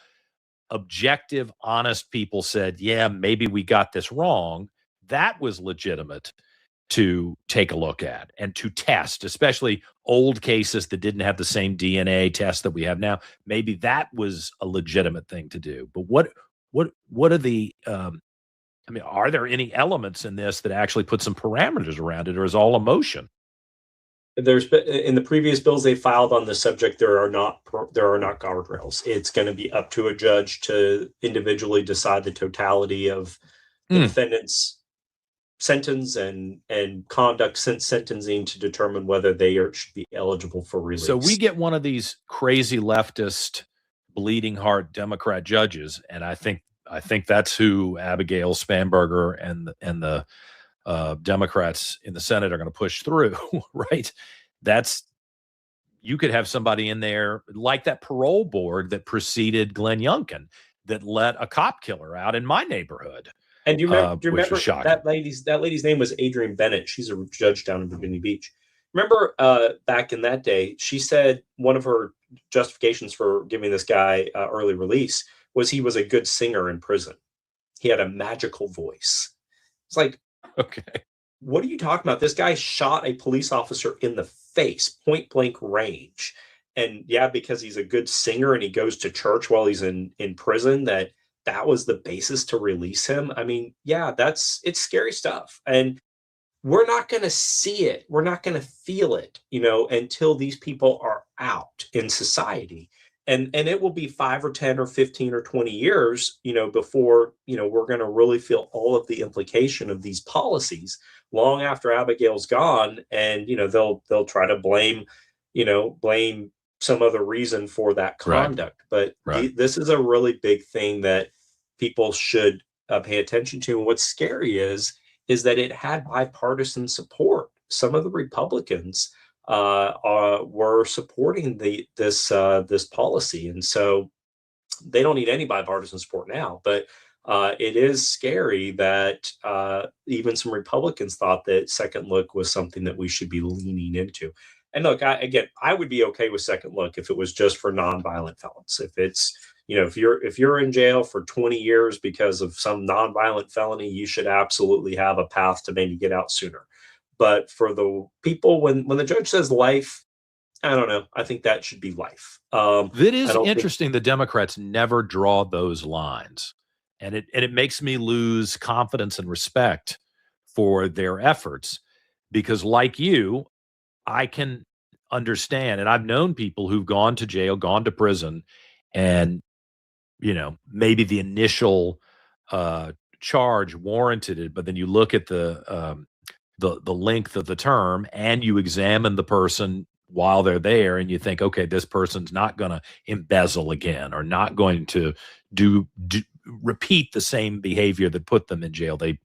objective, honest people said, yeah, maybe we got this wrong, that was legitimate to take a look at and to test, especially old cases that didn't have the same DNA test that we have now. Maybe that was a legitimate thing to do. But what are the, are there any elements in this that actually put some parameters around it, or is all emotion? There's been, in the previous bills they filed on the subject, there are not guardrails. It's going to be up to a judge to individually decide the totality of the defendant's sentence and conduct since sentencing to determine whether they should be eligible for release. So we get one of these crazy leftist, bleeding heart Democrat judges, and I think that's who Abigail Spanberger and the Democrats in the Senate are going to push through, right? You could have somebody in there like that parole board that preceded Glenn Youngkin that let a cop killer out in my neighborhood. And do you remember that lady's name was Adrienne Bennett. She's a judge down in Virginia Beach. Remember back in that day, she said one of her justifications for giving this guy early release was he was a good singer in prison. He had a magical voice. It's like, okay, what are you talking about? This guy shot a police officer in the face, point blank range. And yeah, because he's a good singer and he goes to church while he's in prison, that was the basis to release him. I mean, yeah, it's scary stuff. And we're not going to see it. We're not going to feel it, until these people are out in society. And it will be 5 or 10 or 15 or 20 years, before, we're going to really feel all of the implication of these policies long after Abigail's gone. And, they'll try to blame, blame some other reason for that conduct. But this is a really big thing that people should pay attention to. And what's scary is that it had bipartisan support. Some of the Republicans were supporting this policy, and so they don't need any bipartisan support now. But it is scary that even some Republicans thought that Second Look was something that we should be leaning into. And look, I would be okay with Second Look if it was just for nonviolent felons. If it's, if you're in jail for 20 years because of some nonviolent felony, you should absolutely have a path to maybe get out sooner. But for the people, when the judge says life, I don't know. I think that should be life. It is interesting. The Democrats never draw those lines, and it makes me lose confidence and respect for their efforts, because like you, I can understand, and I've known people who've gone to jail, gone to prison, and maybe the initial charge warranted it, but then you look at the length of the term and you examine the person while they're there, and you think, okay, this person's not going to embezzle again, or not going to repeat the same behavior that put them in jail. They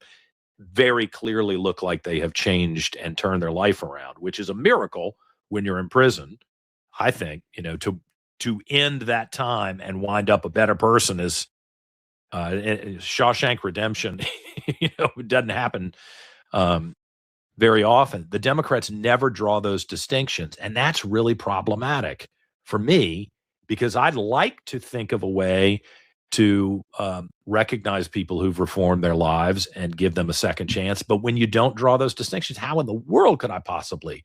very clearly look like they have changed and turned their life around, which is a miracle when you're in prison. I think, to end that time and wind up a better person is Shawshank Redemption. It doesn't happen very often. The Democrats never draw those distinctions, and that's really problematic for me, because I'd like to think of a way to recognize people who've reformed their lives and give them a second chance. But when you don't draw those distinctions, how in the world could I possibly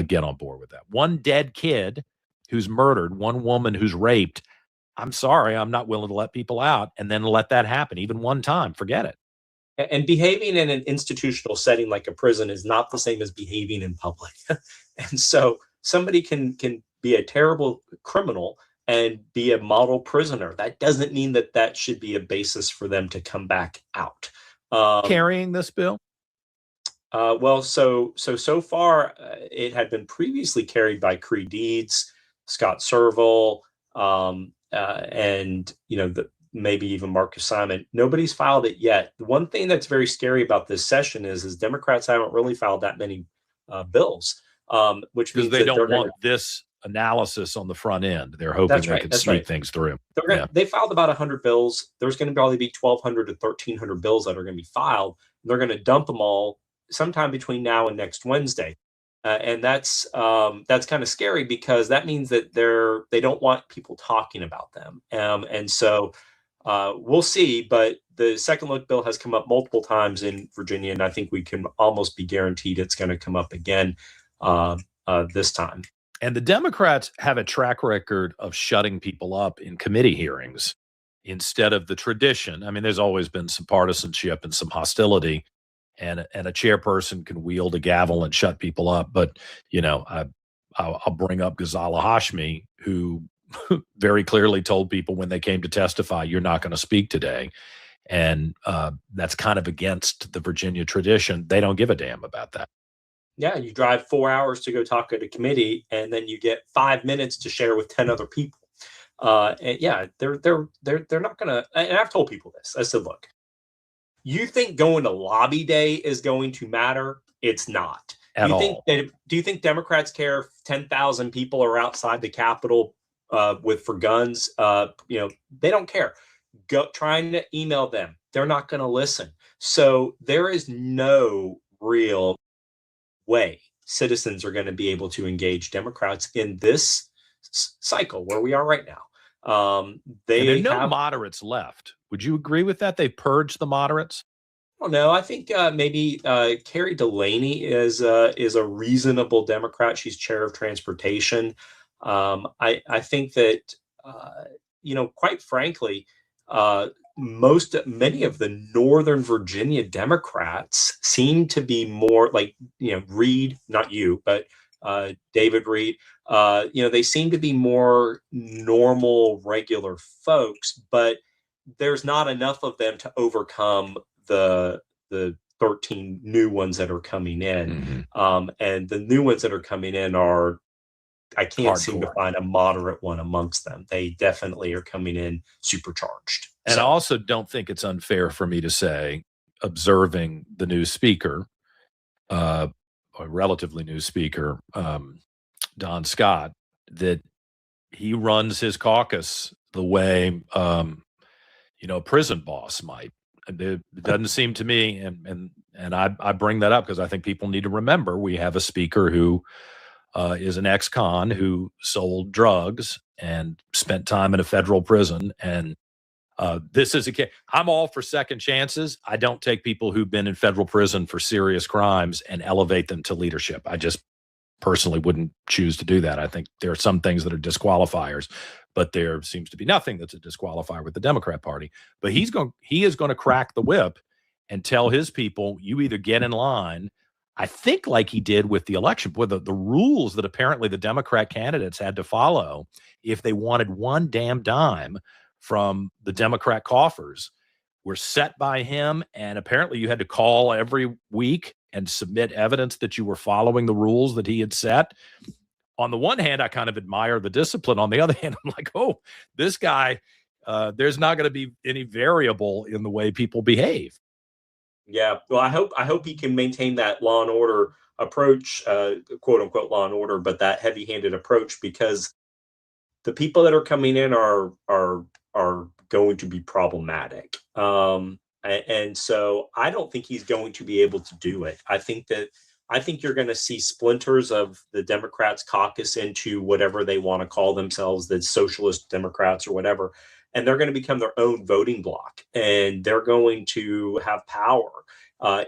get on board with that? One dead kid who's murdered, one woman who's raped, I'm sorry, I'm not willing to let people out and then let that happen even one time. Forget it. And behaving in an institutional setting like a prison is not the same as behaving in public. And so somebody can be a terrible criminal and be a model prisoner. That doesn't mean that should be a basis for them to come back out. Carrying this bill? Well, so far, it had been previously carried by Creed Deeds, Scott Serval, and maybe even Marcus Simon. Nobody's filed it yet. The one thing that's very scary about this session is Democrats haven't really filed that many bills, which means they don't want this analysis on the front end. They're hoping they can sneak things through. They filed about 100 bills. There's going to probably be 1,200 to 1,300 bills that are going to be filed. They're going to dump them all sometime between now and next Wednesday. And that's kind of scary, because that means that they don't want people talking about them. And so we'll see. But the Second Look bill has come up multiple times in Virginia, and I think we can almost be guaranteed it's going to come up again this time. And the Democrats have a track record of shutting people up in committee hearings instead of the tradition. I mean, there's always been some partisanship and some hostility, and a chairperson can wield a gavel and shut people up. But, I'll bring up Ghazala Hashmi, who very clearly told people when they came to testify, you're not going to speak today. And that's kind of against the Virginia tradition. They don't give a damn about that. Yeah, you drive 4 hours to go talk at a committee, and then you get 5 minutes to share with 10 other people. And yeah, they're not going to. And I've told people this. I said, look, you think going to lobby day is going to matter? It's not. Do you think Democrats care if 10,000 people are outside the Capitol for guns? They don't care. Trying to email them, they're not going to listen. So there is no real way citizens are going to be able to engage Democrats in this cycle where we are right now. There are no moderates left. Would you agree with that? They purged the moderates? Well, no, I think maybe Carrie Delaney is a reasonable Democrat. She's chair of transportation. I think that, quite frankly, many of the Northern Virginia Democrats seem to be more like, Reed, not you, but David Reed. They seem to be more normal, regular folks, but there's not enough of them to overcome the 13 new ones that are coming in. Mm-hmm. And the new ones that are coming in are I can't seem to Hardcore. find a moderate one amongst them. They definitely are coming in supercharged. And I also don't think it's unfair for me to say, observing the new speaker, a relatively new speaker, Don Scott, that he runs his caucus the way a prison boss might. And it doesn't seem to me, and I bring that up because I think people need to remember we have a speaker who is an ex-con who sold drugs and spent time in a federal prison. And this is a case. I'm all for second chances. I don't take people who've been in federal prison for serious crimes and elevate them to leadership. I just personally wouldn't choose to do that. I think there are some things that are disqualifiers, but there seems to be nothing that's a disqualifier with the Democrat Party. But he is going to crack the whip and tell his people, you either get in line, I think like he did with the election, with the rules that apparently the Democrat candidates had to follow if they wanted one damn dime from the Democrat coffers were set by him. And apparently you had to call every week and submit evidence that you were following the rules that he had set. On the one hand, I kind of admire the discipline. On the other hand, I'm like, oh, this guy, there's not going to be any variable in the way people behave. Yeah, well, I hope he can maintain that law and order approach, quote unquote law and order, but that heavy-handed approach, because the people that are coming in are going to be problematic. And so I don't think he's going to be able to do it. I think you're going to see splinters of the Democrats caucus into whatever they want to call themselves, the socialist Democrats or whatever. And they're going to become their own voting bloc, and they're going to have power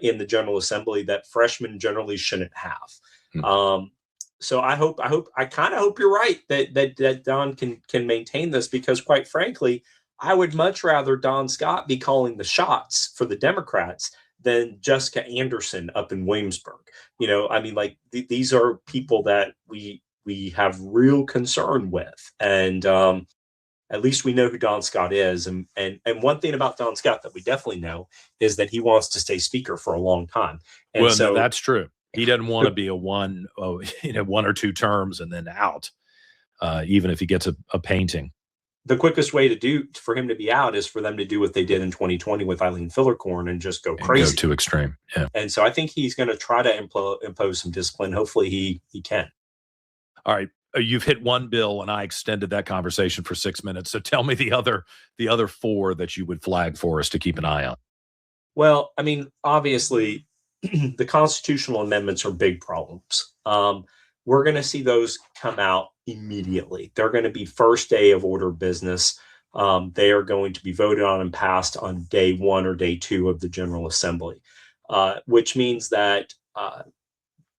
in the General Assembly that freshmen generally shouldn't have. So I kind of hope you're right that Don can maintain this, because quite frankly, I would much rather Don Scott be calling the shots for the Democrats than Jessica Anderson up in Williamsburg. I mean, like these are people that we have real concern with, and at least we know who Don Scott is. And one thing about Don Scott that we definitely know is that he wants to stay speaker for a long time. And well, so no, that's true. He doesn't want to be a one or two terms and then out, even if he gets a painting. The quickest way for him to be out is for them to do what they did in 2020 with Eileen Fillercorn and just go crazy. Go too extreme. Yeah. And so I think he's going to try to impose some discipline. Hopefully he can. All right. You've hit one bill, and I extended that conversation for 6 minutes. So tell me the other four that you would flag for us to keep an eye on. Well, I mean, obviously, the constitutional amendments are big problems. We're going to see those come out immediately. They're going to be first day of order business. They are going to be voted on and passed on day 1 or day 2 of the General Assembly, which means that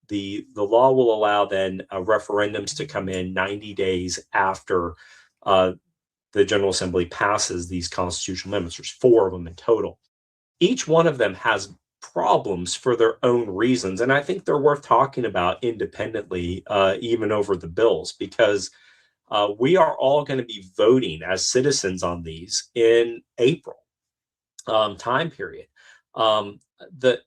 the law will allow then referendums to come in 90 days after the General Assembly passes these constitutional amendments. There's 4 of them in total. Each one of them has problems for their own reasons, and I think they're worth talking about independently, even over the bills, because we are all going to be voting as citizens on these in April time period. The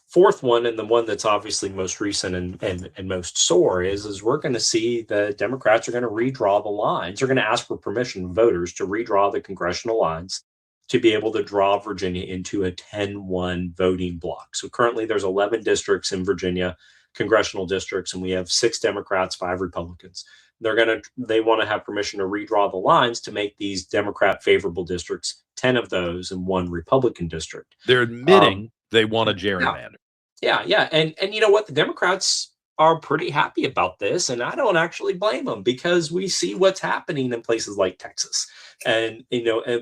fourth one, and the one that's obviously most recent and most sore, is we're going to see the Democrats are going to redraw the lines. They're going to ask for permission from voters to redraw the congressional lines to be able to draw Virginia into a 10-1 voting block. So currently there's 11 districts in Virginia, congressional districts, and we have 6 Democrats, 5 Republicans. They want to have permission to redraw the lines to make these Democrat favorable districts 10 of those and 1 Republican district. They're admitting they want a gerrymander. Yeah. And you know what? The Democrats are pretty happy about this, and I don't actually blame them, because we see what's happening in places like Texas. And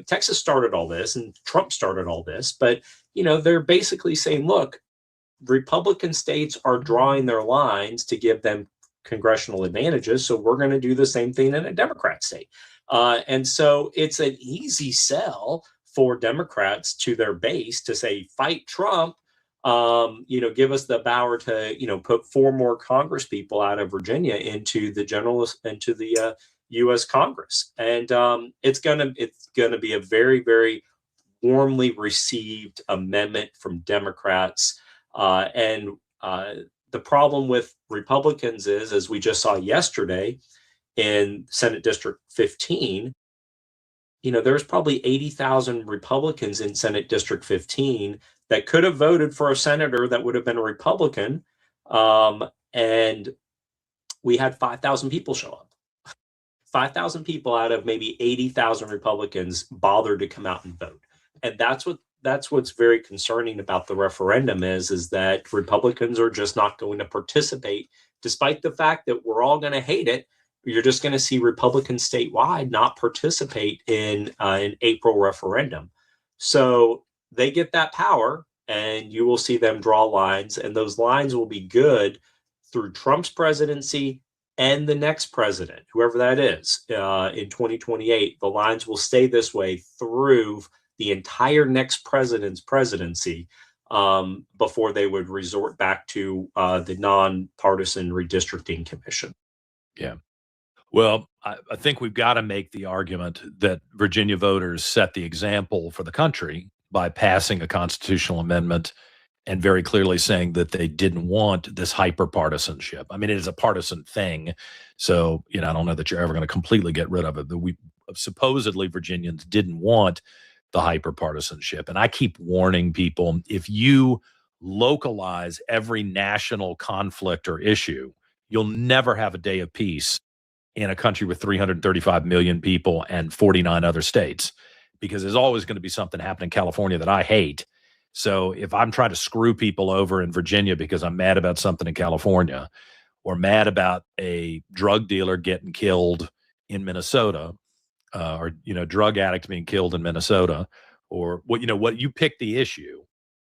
Texas started all this, and Trump started all this, but they're basically saying, look, Republican states are drawing their lines to give them congressional advantages, so we're going to do the same thing in a Democrat state. And so it's an easy sell for Democrats to their base to say, fight Trump, give us the power to, put 4 more Congress people out of Virginia into the U.S. Congress. And it's gonna be a very, very warmly received amendment from Democrats. And The problem with Republicans is, as we just saw yesterday in Senate District 15, there's probably 80,000 Republicans in Senate District 15 that could have voted for a senator that would have been a Republican. And we had 5,000 people show up. 5,000 people out of maybe 80,000 Republicans bothered to come out and vote. And that's what's very concerning about the referendum is that Republicans are just not going to participate, despite the fact that we're all going to hate it. You're just going to see Republicans statewide not participate in an April referendum. So they get that power, and you will see them draw lines, and those lines will be good through Trump's presidency and the next president, whoever that is, in 2028. The lines will stay this way through the entire next president's presidency, before they would resort back to the nonpartisan redistricting commission. Yeah. Well, I think we've got to make the argument that Virginia voters set the example for the country by passing a constitutional amendment and very clearly saying that they didn't want this hyper-partisanship. I mean, it is a partisan thing. So, I don't know that you're ever going to completely get rid of it. But supposedly Virginians didn't want the hyper-partisanship. And I keep warning people, if you localize every national conflict or issue, you'll never have a day of peace in a country with 335 million people and 49 other states, because there's always going to be something happening in California that I hate. So if I'm trying to screw people over in Virginia because I'm mad about something in California, or mad about a drug dealer getting killed in Minnesota, or drug addict being killed in Minnesota, or what you pick the issue.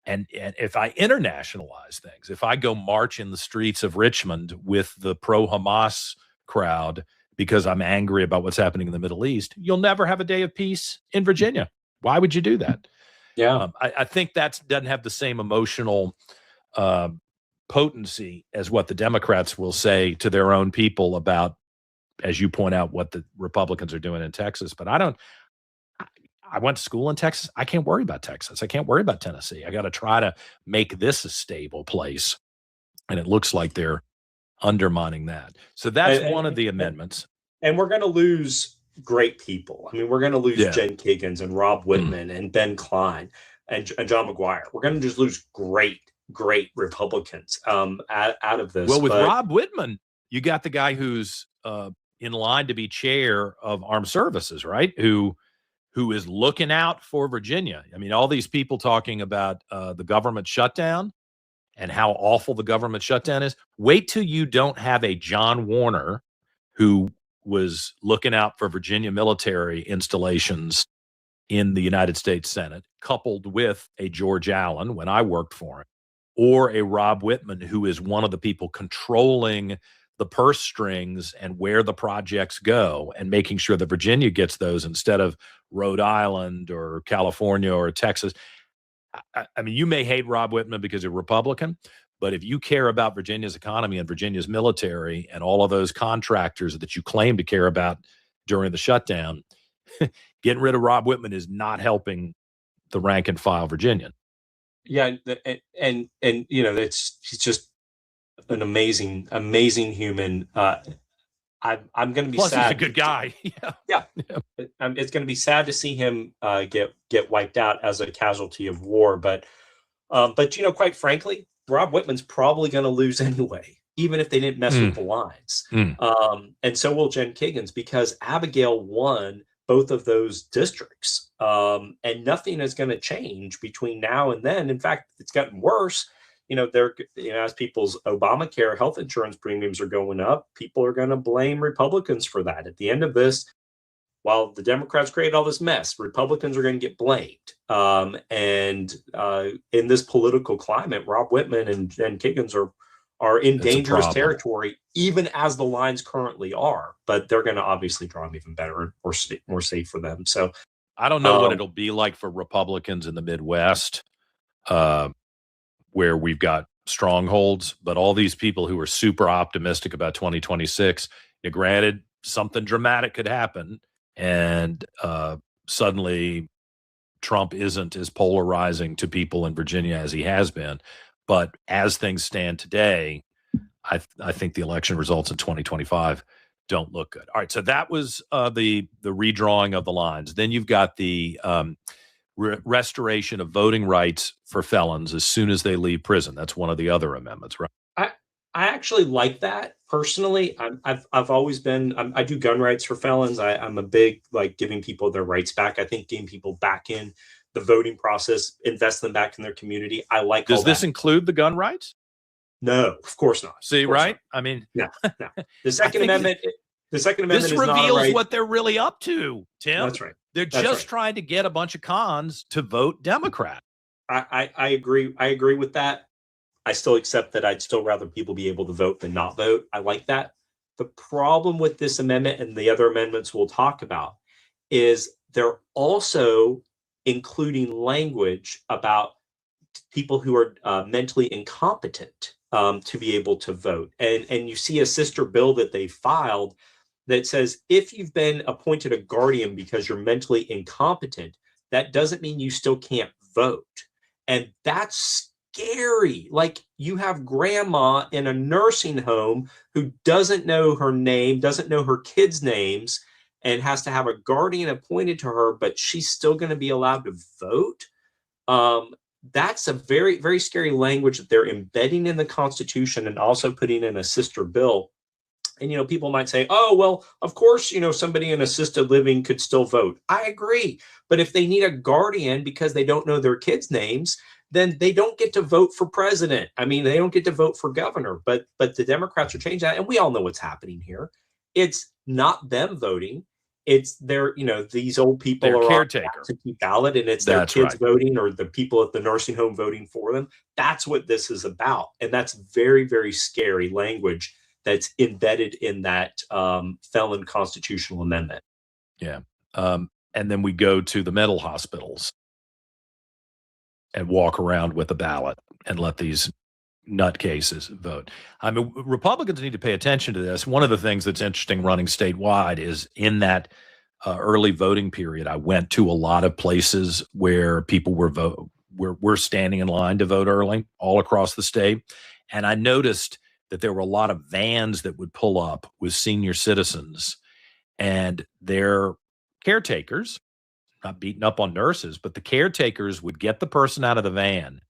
And if I internationalize things, if I go march in the streets of Richmond with the pro-Hamas crowd because I'm angry about what's happening in the Middle East, you'll never have a day of peace in Virginia. Why would you do that? Yeah. I think that doesn't have the same emotional potency as what the Democrats will say to their own people about, as you point out, what the Republicans are doing in Texas. But I went to school in Texas. I can't worry about Texas. I can't worry about Tennessee. I got to try to make this a stable place. And it looks like they're undermining that. So that's one of the amendments. And we're going to lose great people. I mean, we're going to lose Jen Kiggins and Rob Whitman and Ben Klein and John McGuire. We're going to just lose great Republicans out of this. Well, with Rob Whitman, you got the guy who's in line to be chair of Armed Services, right? Who is looking out for Virginia. I mean, all these people talking about the government shutdown and how awful the government shutdown is. Wait till you don't have a John Warner who was looking out for Virginia military installations in the United States Senate, coupled with a George Allen when I worked for him, or a Rob Whitman who is one of the people controlling the purse strings and where the projects go and making sure that Virginia gets those instead of Rhode Island or California or Texas. I mean, you may hate Rob Whitman because you're Republican, but if you care about Virginia's economy and Virginia's military and all of those contractors that you claim to care about during the shutdown, getting rid of Rob Whitman is not helping the rank and file Virginian. Yeah, and he's just an amazing human. I'm going to be Plus, sad. he's a good guy. Yeah. It's going to be sad to see him get wiped out as a casualty of war. But quite frankly, Rob Whitman's probably going to lose anyway, even if they didn't mess with the lines. And so will Jen Kiggins, because Abigail won both of those districts, and nothing is going to change between now and then. In fact, it's gotten worse. As people's Obamacare health insurance premiums are going up, people are going to blame Republicans for that. At the end of this, while the Democrats created all this mess, Republicans are going to get blamed. And in this political climate, Rob Whitman and Jen Kiggins are in dangerous territory, even as the lines currently are. But they're going to obviously draw them even better or more safe for them. So I don't know what it'll be like for Republicans in the Midwest, where we've got strongholds, but all these people who are super optimistic about 2026, granted, something dramatic could happen, and suddenly Trump isn't as polarizing to people in Virginia as he has been. But as things stand today, I think the election results in 2025 don't look good. All right, so that was the redrawing of the lines. Then you've got the restoration of voting rights for felons as soon as they leave prison. That's one of the other amendments, right? I actually like that personally. I've always been, I do gun rights for felons. I'm a big, like, giving people their rights back. I think getting people back in the voting process, invest them back in their community. I like all Does this that. include the gun rights? No, of course not. See, Of course right? not. I mean, No. The Second think Amendment, the Second Amendment this is not a reveals right. what they're really up to, Tim. That's right. They're That's just right. trying to get a bunch of cons to vote Democrat. I agree. I agree with that. I still accept that I'd still rather people be able to vote than not vote. I like that. The problem with this amendment and the other amendments we'll talk about is they're also including language about people who are mentally incompetent to be able to vote. And you see a sister bill that they filed that says if you've been appointed a guardian because you're mentally incompetent, that doesn't mean you still can't vote. And that's scary. Like, you have grandma in a nursing home who doesn't know her name, doesn't know her kids' names, and has to have a guardian appointed to her, but she's still going to be allowed to vote. That's a very, very scary language that they're embedding in the Constitution and also putting in a sister bill. And, people might say, oh, well, of course, somebody in assisted living could still vote. I agree. But if they need a guardian because they don't know their kids' names, then they don't get to vote for president. I mean, they don't get to vote for governor, but the Democrats are changing that. And we all know what's happening here. It's not them voting. It's their, these old people Their are caretaker. on absentee ballot, and it's their That's kids right. voting or the people at the nursing home voting for them. That's what this is about. And that's very, very scary language that's embedded in that felon constitutional amendment. Yeah. And then we go to the mental hospitals and walk around with a ballot and let these nutcases vote. I mean, Republicans need to pay attention to this. One of the things that's interesting running statewide is in that early voting period, I went to a lot of places where people were standing in line to vote early all across the state. And I noticed that there were a lot of vans that would pull up with senior citizens and their caretakers, not beating up on nurses, but the caretakers would get the person out of the van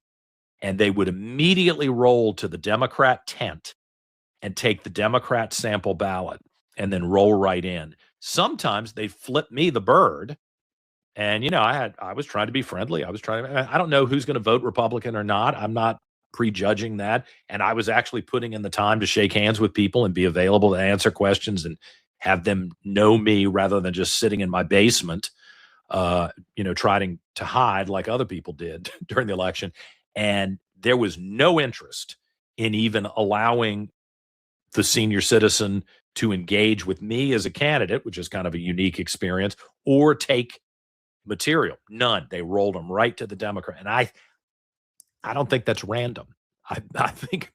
and they would immediately roll to the Democrat tent and take the Democrat sample ballot and then roll right in. Sometimes they flip me the bird. And, I was trying to be friendly. I don't know who's going to vote Republican or not. I'm not prejudging that. And I was actually putting in the time to shake hands with people and be available to answer questions and have them know me rather than just sitting in my basement, trying to hide like other people did during the election. And there was no interest in even allowing the senior citizen to engage with me as a candidate, which is kind of a unique experience, or take material. None. They rolled them right to the Democrat. And I don't think that's random. I think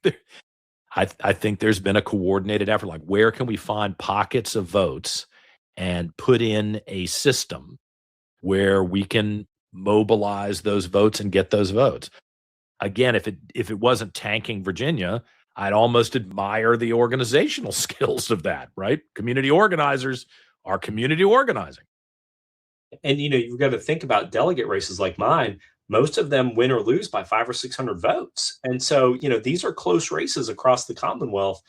there's been a coordinated effort. Like, where can we find pockets of votes and put in a system where we can mobilize those votes and get those votes? Again, if it wasn't tanking Virginia, I'd almost admire the organizational skills of that, right? Community organizers are community organizing. And, you've got to think about delegate races like mine. Most of them win or lose by 500 or 600 votes. And so, these are close races across the Commonwealth.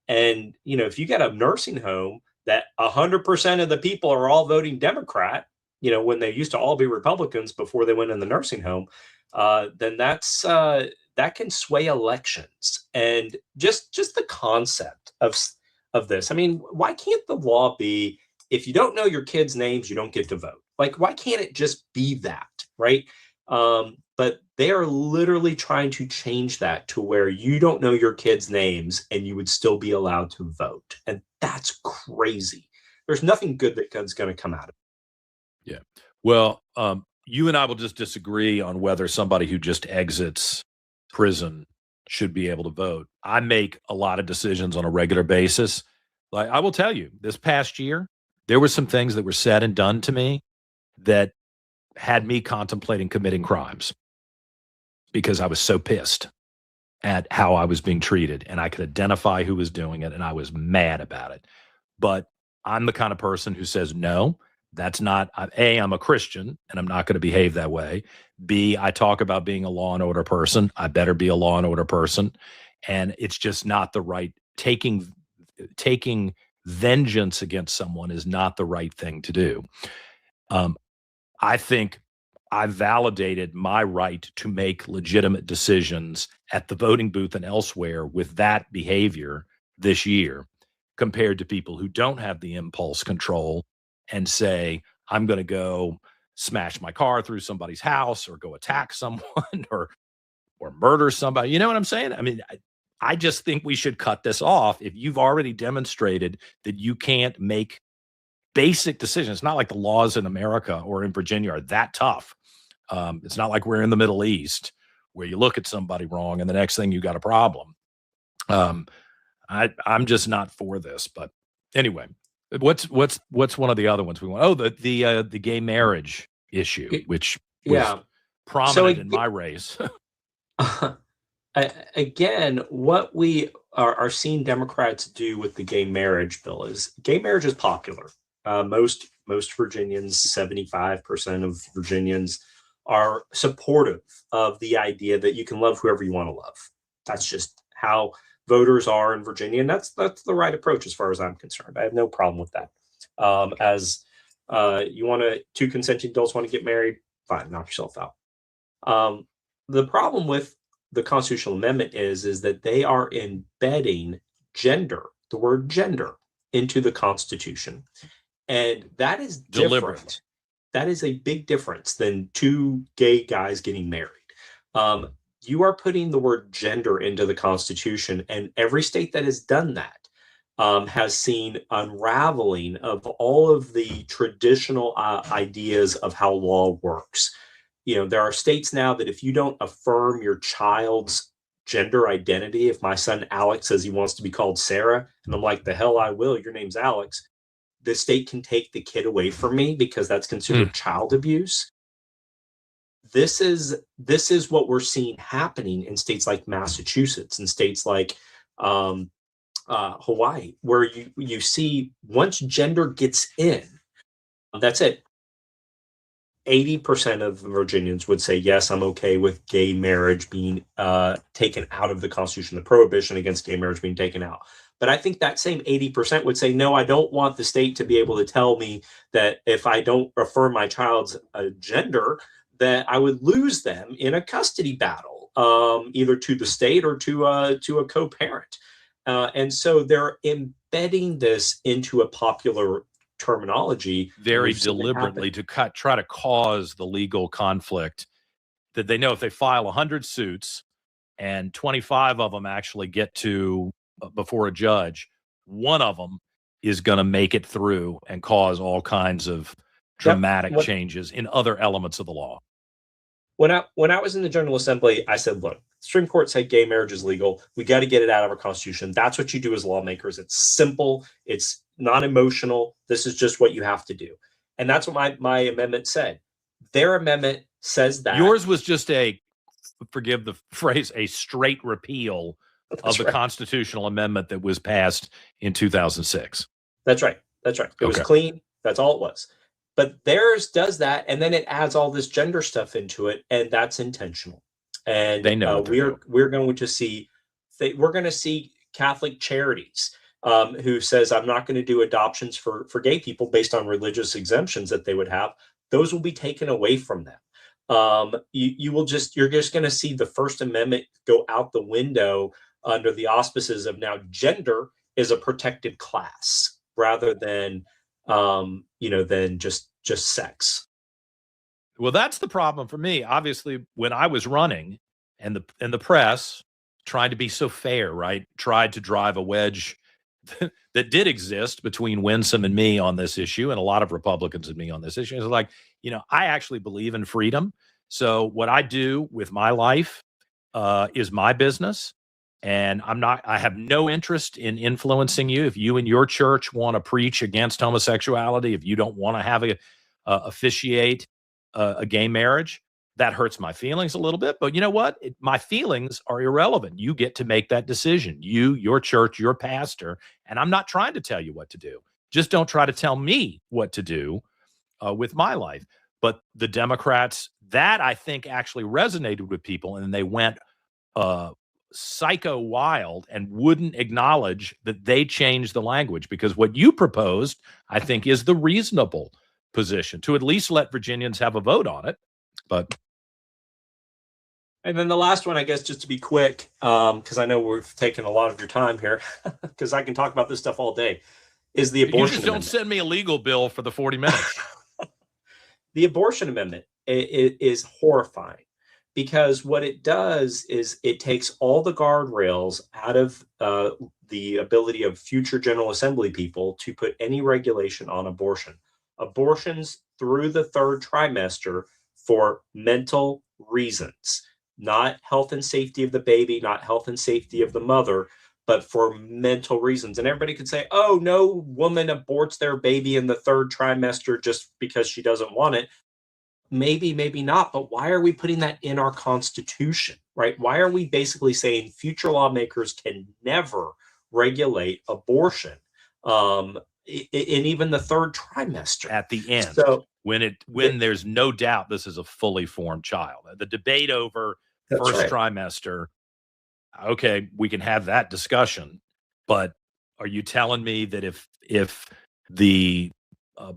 And, if you got a nursing home that 100% of the people are all voting Democrat, when they used to all be Republicans before they went in the nursing home, then that can sway elections. And just the concept of this. I mean, why can't the law be, if you don't know your kids' names, you don't get to vote? Like, why can't it just be that, right? But they are literally trying to change that to where you don't know your kids' names and you would still be allowed to vote. And that's crazy. There's nothing good that's going to come out of it. Yeah. Well, you and I will just disagree on whether somebody who just exits prison should be able to vote. I make a lot of decisions on a regular basis. Like, I will tell you, this past year, there were some things that were said and done to me that had me contemplating committing crimes because I was so pissed. at how I was being treated, and I could identify who was doing it, and I was mad about it. But I'm the kind of person who says, no, that's not, A, I'm a Christian, and I'm not going to behave that way. B, I talk about being a law and order person. I better be a law and order person. And it's just not the right, taking vengeance against someone is not the right thing to do. I think I validated my right to make legitimate decisions at the voting booth and elsewhere with that behavior this year, compared to people who don't have the impulse control and say, I'm going to go smash my car through somebody's house or go attack someone or murder somebody. You know what I'm saying? I mean, I just think we should cut this off. If you've already demonstrated that you can't make basic decisions, it's not like the laws in America or in Virginia are that tough. It's not like we're in the Middle East where you look at somebody wrong and the next thing you got a problem. I'm just not for this. But anyway, what's one of the other ones we want? Oh, the gay marriage issue, which was prominent in my race. Again, what we are seeing Democrats do with the gay marriage bill is gay marriage is popular. Most Virginians, 75% of Virginians, are supportive of the idea that you can love whoever you want to love. That's just how voters are in Virginia, and that's the right approach as far as I'm concerned. I have no problem with that. As you want two consenting adults want to get married, fine, knock yourself out. The problem with the constitutional amendment is that they are embedding gender, the word gender, into the Constitution. And that is different. That is a big difference than two gay guys getting married. You are putting the word gender into the Constitution, and every state that has done that has seen unraveling of all of the traditional ideas of how law works. You know, there are states now that if you don't affirm your child's gender identity, if my son Alex says he wants to be called Sarah, and I'm like, the hell I will, your name's Alex, the state can take the kid away from me because that's considered child abuse. This is what we're seeing happening in states like Massachusetts and states like Hawaii, where you see once gender gets in, that's it. 80% of Virginians would say, yes, I'm okay with gay marriage being taken out of the Constitution, the prohibition against gay marriage being taken out. But I think that same 80% would say, no, I don't want the state to be able to tell me that if I don't affirm my child's gender, that I would lose them in a custody battle, either to the state or to a co-parent. And so they're embedding this into a popular terminology very deliberately to try to cause the legal conflict that they know if they file 100 suits and 25 of them actually get to before a judge, one of them is going to make it through and cause all kinds of dramatic changes in other elements of the law. When I was in the General Assembly, I said, look, the Supreme Court said gay marriage is legal. We got to get it out of our Constitution. That's what you do as lawmakers. It's simple. It's non-emotional. This is just what you have to do. And that's what my amendment said. Their amendment says that. Yours was just forgive the phrase, a straight repeal of the constitutional amendment that was passed in 2006. That's right. It was clean. That's all it was. But theirs does that, and then it adds all this gender stuff into it, and that's intentional. And they know we're going to see Catholic Charities who says, I'm not going to do adoptions for gay people based on religious exemptions that they would have. Those will be taken away from them. You're just going to see the First Amendment go out the window under the auspices of now gender is a protected class rather than than just sex. Well, that's the problem for me. Obviously, when I was running and the press tried to be so fair, right? Tried to drive a wedge that did exist between Winsome and me on this issue, and a lot of Republicans and me on this issue. It's like, I actually believe in freedom. So what I do with my life is my business. And I have no interest in influencing you. If you and your church want to preach against homosexuality, if you don't want to have officiate a gay marriage, That hurts my feelings a little bit, but you know what? My feelings are irrelevant. You get to make that decision. You, your church, your pastor, and I'm not trying to tell you what to do. Just don't try to tell me what to do with my life. But the Democrats, that I think actually resonated with people, and they went psycho wild and wouldn't acknowledge that they changed the language, because what you proposed, I think, is the reasonable position to at least let Virginians have a vote on it. But And then the last one, I guess, just to be quick, because I know we've taken a lot of your time here, because I can talk about this stuff all day, is the abortion you just don't amendment. send me a legal bill for the 40 minutes. The abortion amendment is horrifying, because what it does is it takes all the guardrails out of the ability of future General Assembly people to put any regulation on abortion. Abortions through the third trimester for mental reasons, not health and safety of the baby, not health and safety of the mother, but for mental reasons. And everybody could say, oh, no woman aborts their baby in the third trimester just because she doesn't want it. Maybe, maybe not. But why are we putting that in our Constitution, right? Why are we basically saying future lawmakers can never regulate abortion in even the third trimester? At the end, So when there's no doubt this is a fully formed child. The debate over first trimester, okay, we can have that discussion, but are you telling me that if the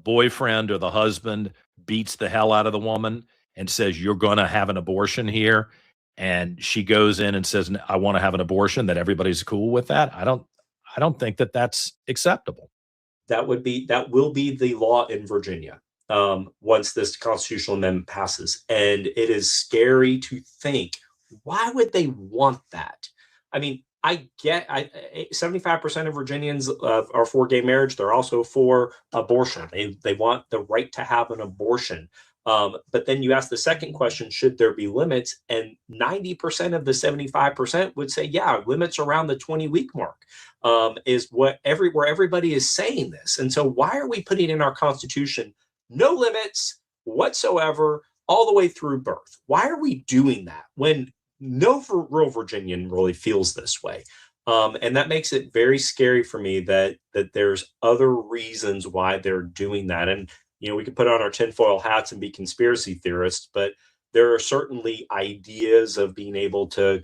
boyfriend or the husband beats the hell out of the woman and says, you're going to have an abortion here, and she goes in and says, I want to have an abortion, that everybody's cool with that? I don't think that that's acceptable. That will be the law in Virginia once this constitutional amendment passes. And it is scary to think, why would they want that? I mean, 75% of Virginians are for gay marriage. They're also for abortion. They want the right to have an abortion. But then you ask the second question, should there be limits? And 90% of the 75% would say, yeah, limits around the 20-week mark is where everybody is saying this. And so why are we putting in our Constitution no limits whatsoever all the way through birth? Why are we doing that when no real Virginian really feels this way? And that makes it very scary for me that there's other reasons why they're doing that. And we could put on our tinfoil hats and be conspiracy theorists, but there are certainly ideas of being able to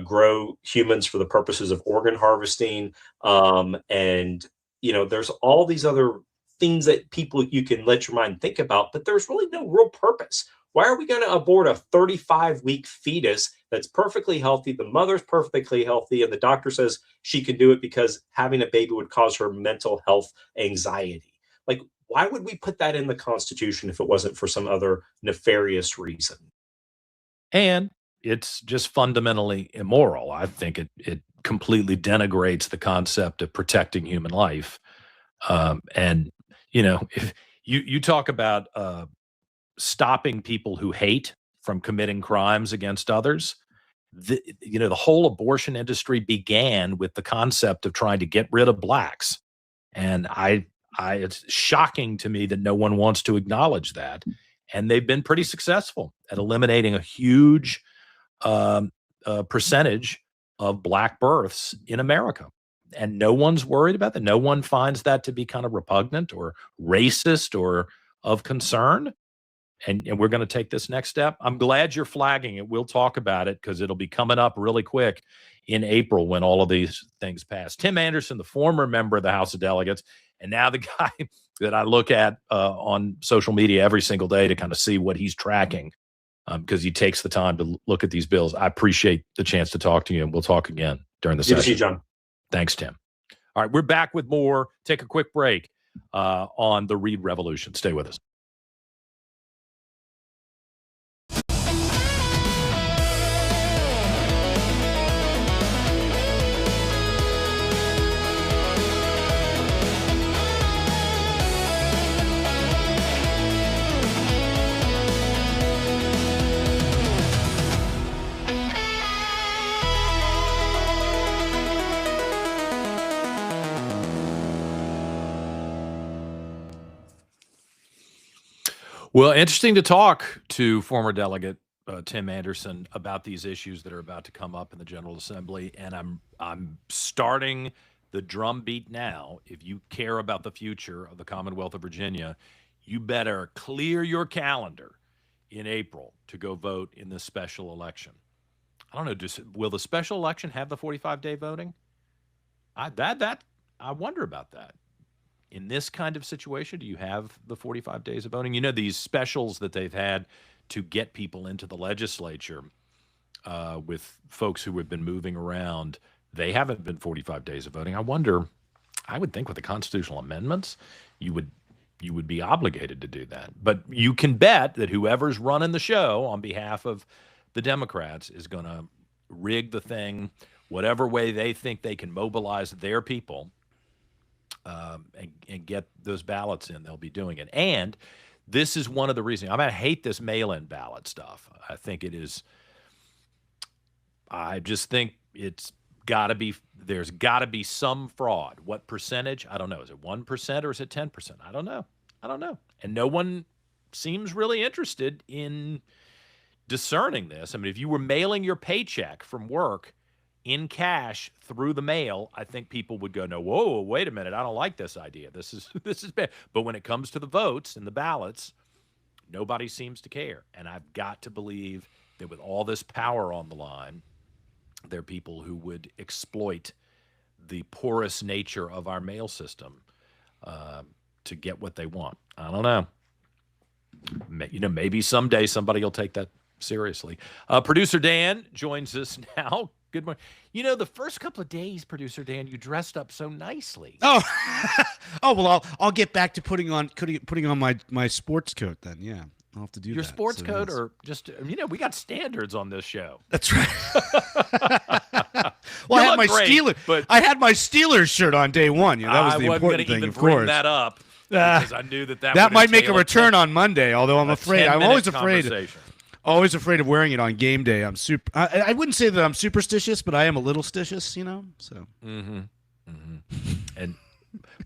grow humans for the purposes of organ harvesting. And there's all these other things that you can let your mind think about, but there's really no real purpose. Why are we going to abort a 35-week fetus that's perfectly healthy? The mother's perfectly healthy, and the doctor says she can do it because having a baby would cause her mental health anxiety. Like, why would we put that in the Constitution if it wasn't for some other nefarious reason? And it's just fundamentally immoral. I think it completely denigrates the concept of protecting human life. And if you talk about stopping people who hate from committing crimes against others, the whole abortion industry began with the concept of trying to get rid of blacks. And it's shocking to me that no one wants to acknowledge that. And they've been pretty successful at eliminating a huge percentage of black births in America. And no one's worried about that. No one finds that to be kind of repugnant or racist or of concern. And we're going to take this next step. I'm glad you're flagging it. We'll talk about it because it'll be coming up really quick in April when all of these things pass. Tim Anderson, the former member of the House of Delegates, and now the guy that I look at on social media every single day to kind of see what he's tracking because he takes the time to look at these bills. I appreciate the chance to talk to you, and we'll talk again during the session. Good to see you, John. Thanks, Tim. All right, we're back with more. Take a quick break on the Reed Revolution. Stay with us. Well, interesting to talk to former delegate Tim Anderson, about these issues that are about to come up in the General Assembly, and I'm starting the drumbeat now. If you care about the future of the Commonwealth of Virginia, you better clear your calendar in April to go vote in this special election. I don't know. Will the special election have the 45-day voting? I wonder about that. In this kind of situation, do you have the 45 days of voting? You know, these specials that they've had to get people into the legislature with folks who have been moving around, they haven't been 45 days of voting. I wonder, I would think with the constitutional amendments, you would be obligated to do that. But you can bet that whoever's running the show on behalf of the Democrats is going to rig the thing whatever way they think they can mobilize their people and get those ballots in. They'll be doing it. And this is one of the reasons. I hate this mail-in ballot stuff. I think it is. I just think it's got to be. There's got to be some fraud. What percentage? I don't know. Is it 1% or is it 10%? I don't know. And no one seems really interested in discerning this. I mean, if you were mailing your paycheck from work in cash through the mail, I think people would go, no, whoa, wait a minute, I don't like this idea. This is bad. But when it comes to the votes and the ballots, nobody seems to care. And I've got to believe that with all this power on the line, there are people who would exploit the porous nature of our mail system to get what they want. I don't know. Maybe someday somebody will take that seriously. Producer Dan joins us now. Good morning. The first couple of days, Producer Dan, you dressed up so nicely. Oh, well, I'll get back to putting on my sports coat then. Yeah, I'll have to do your that. sports coat, or just we got standards on this show. That's right. Well, I had my Steelers shirt on day one. That was the important thing, of course. Bring that up because I knew that might make a return on Monday. Although I'm afraid, I'm always afraid. Always afraid of wearing it on game day. I'm super. I wouldn't say that I'm superstitious, but I am a little stitious, So.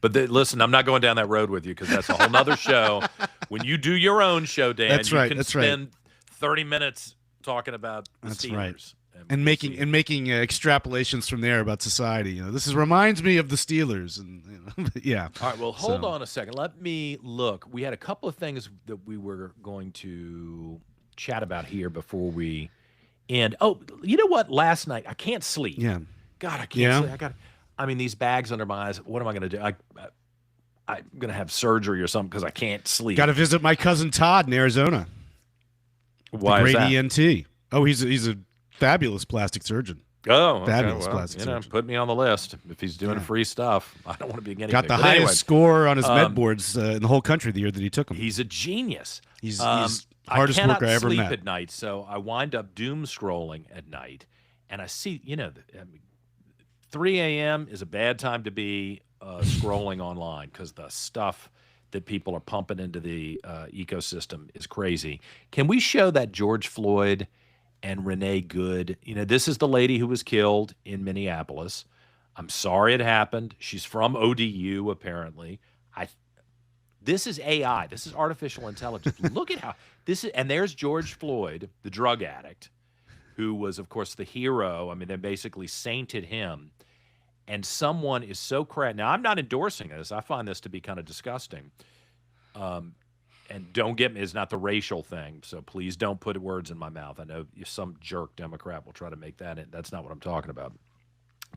But listen, I'm not going down that road with you because that's a whole nother show. When you do your own show, Dan, you can spend 30 minutes talking about the Steelers. Right. And making extrapolations from there about society. This reminds me of the Steelers, and yeah. All right. Well, hold on a second. Let me look. We had a couple of things that we were going to chat about here before we end. Oh, you know what? Last night I can't sleep. Yeah. God, I can't sleep. These bags under my eyes. What am I going to do? I'm going to have surgery or something because I can't sleep. Got to visit my cousin Todd in Arizona. Why is that? ENT. Oh, he's a fabulous plastic surgeon. Oh, okay. Fabulous plastic surgeon. Put me on the list if he's doing free stuff. I don't want to be getting got the highest score on his med boards in the whole country the year that he took them. He's a genius. He's hardest worker I ever met. I cannot sleep at night, so I wind up doom scrolling at night, and I see 3 a.m. is a bad time to be scrolling online because the stuff that people are pumping into the ecosystem is crazy. Can we show that George Floyd and Renee Good? This is the lady who was killed in Minneapolis. I'm sorry it happened. She's from ODU, apparently. This is AI. This is artificial intelligence. Look at how this is. And there's George Floyd, the drug addict, who was, of course, the hero. They basically sainted him. And someone is so crass. Now, I'm not endorsing this. I find this to be kind of disgusting. And don't get me, it's not the racial thing. So please don't put words in my mouth. I know some jerk Democrat will try to make that in. That's not what I'm talking about.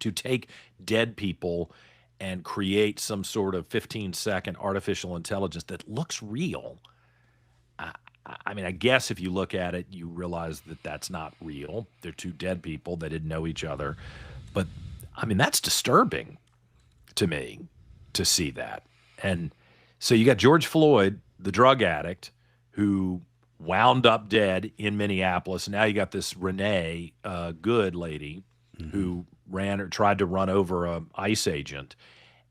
To take dead people and create some sort of 15-second artificial intelligence that looks real. I guess if you look at it, you realize that that's not real. They're two dead people. They didn't know each other. But, that's disturbing to me to see that. And so you got George Floyd, the drug addict, who wound up dead in Minneapolis. Now you got this Renee Good lady who tried to run over a ICE agent.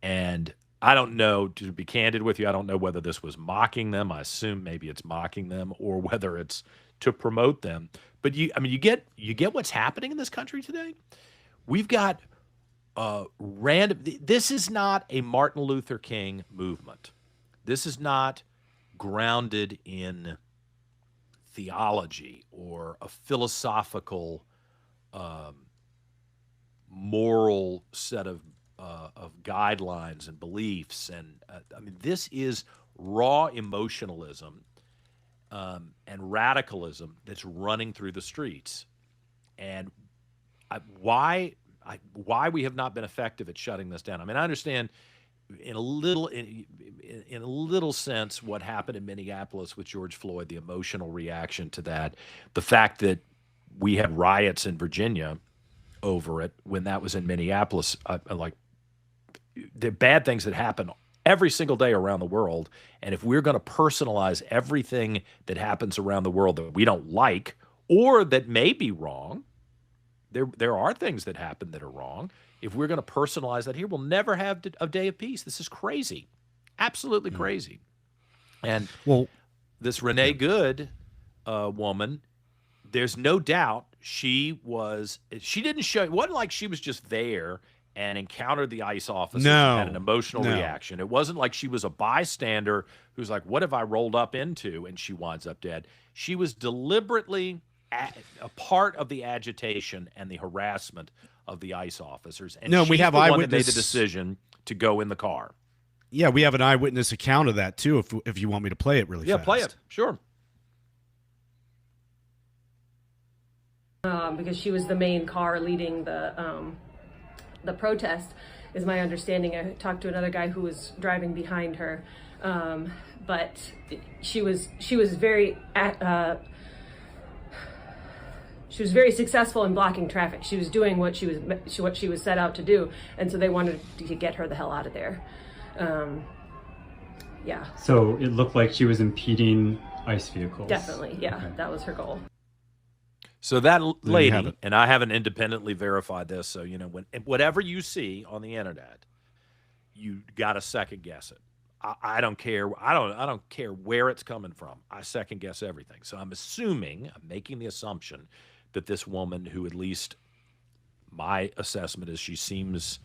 And I don't know, to be candid with you, I don't know whether this was mocking them. I assume maybe it's mocking them, or whether it's to promote them. But you get what's happening in this country today. We've got random. This is not a Martin Luther King movement. This is not grounded in theology or a philosophical, moral set of guidelines and beliefs. And I mean, this is raw emotionalism and radicalism that's running through the streets. And why we have not been effective at shutting this down. I mean, I understand in a little sense what happened in Minneapolis with George Floyd, the emotional reaction to that, the fact that we had riots in Virginia over it when that was in Minneapolis. Like, the bad things that happen every single day around the world, and if we're going to personalize everything that happens around the world that we don't like or that may be wrong, there are things that happen that are wrong. If we're going to personalize that here, we'll never have a day of peace. This is crazy, absolutely crazy. And this Renee Good woman, there's no doubt she didn't show. It wasn't like she was just there and encountered the ICE officers and had an emotional reaction. It wasn't like she was a bystander who's like, what have I rolled up into? And she winds up dead. She was deliberately a part of the agitation and the harassment of the ICE officers. And we have eyewitness. One that made the decision to go in the car. Yeah, we have an eyewitness account of that too. If you want me to play it really fast. Yeah, play it. Sure. Because she was the main car leading the protest, is my understanding. I talked to another guy who was driving behind her, but she was very successful in blocking traffic. She was doing what she was set out to do, and so they wanted to get her the hell out of there. Yeah. So it looked like she was impeding ICE vehicles. Definitely, yeah. Okay. That was her goal. So that lady, and I haven't independently verified this, so whatever you see on the internet, you got to second guess it. I don't care. I don't care where it's coming from. I second guess everything. So I'm making the assumption that this woman, who at least my assessment is she seems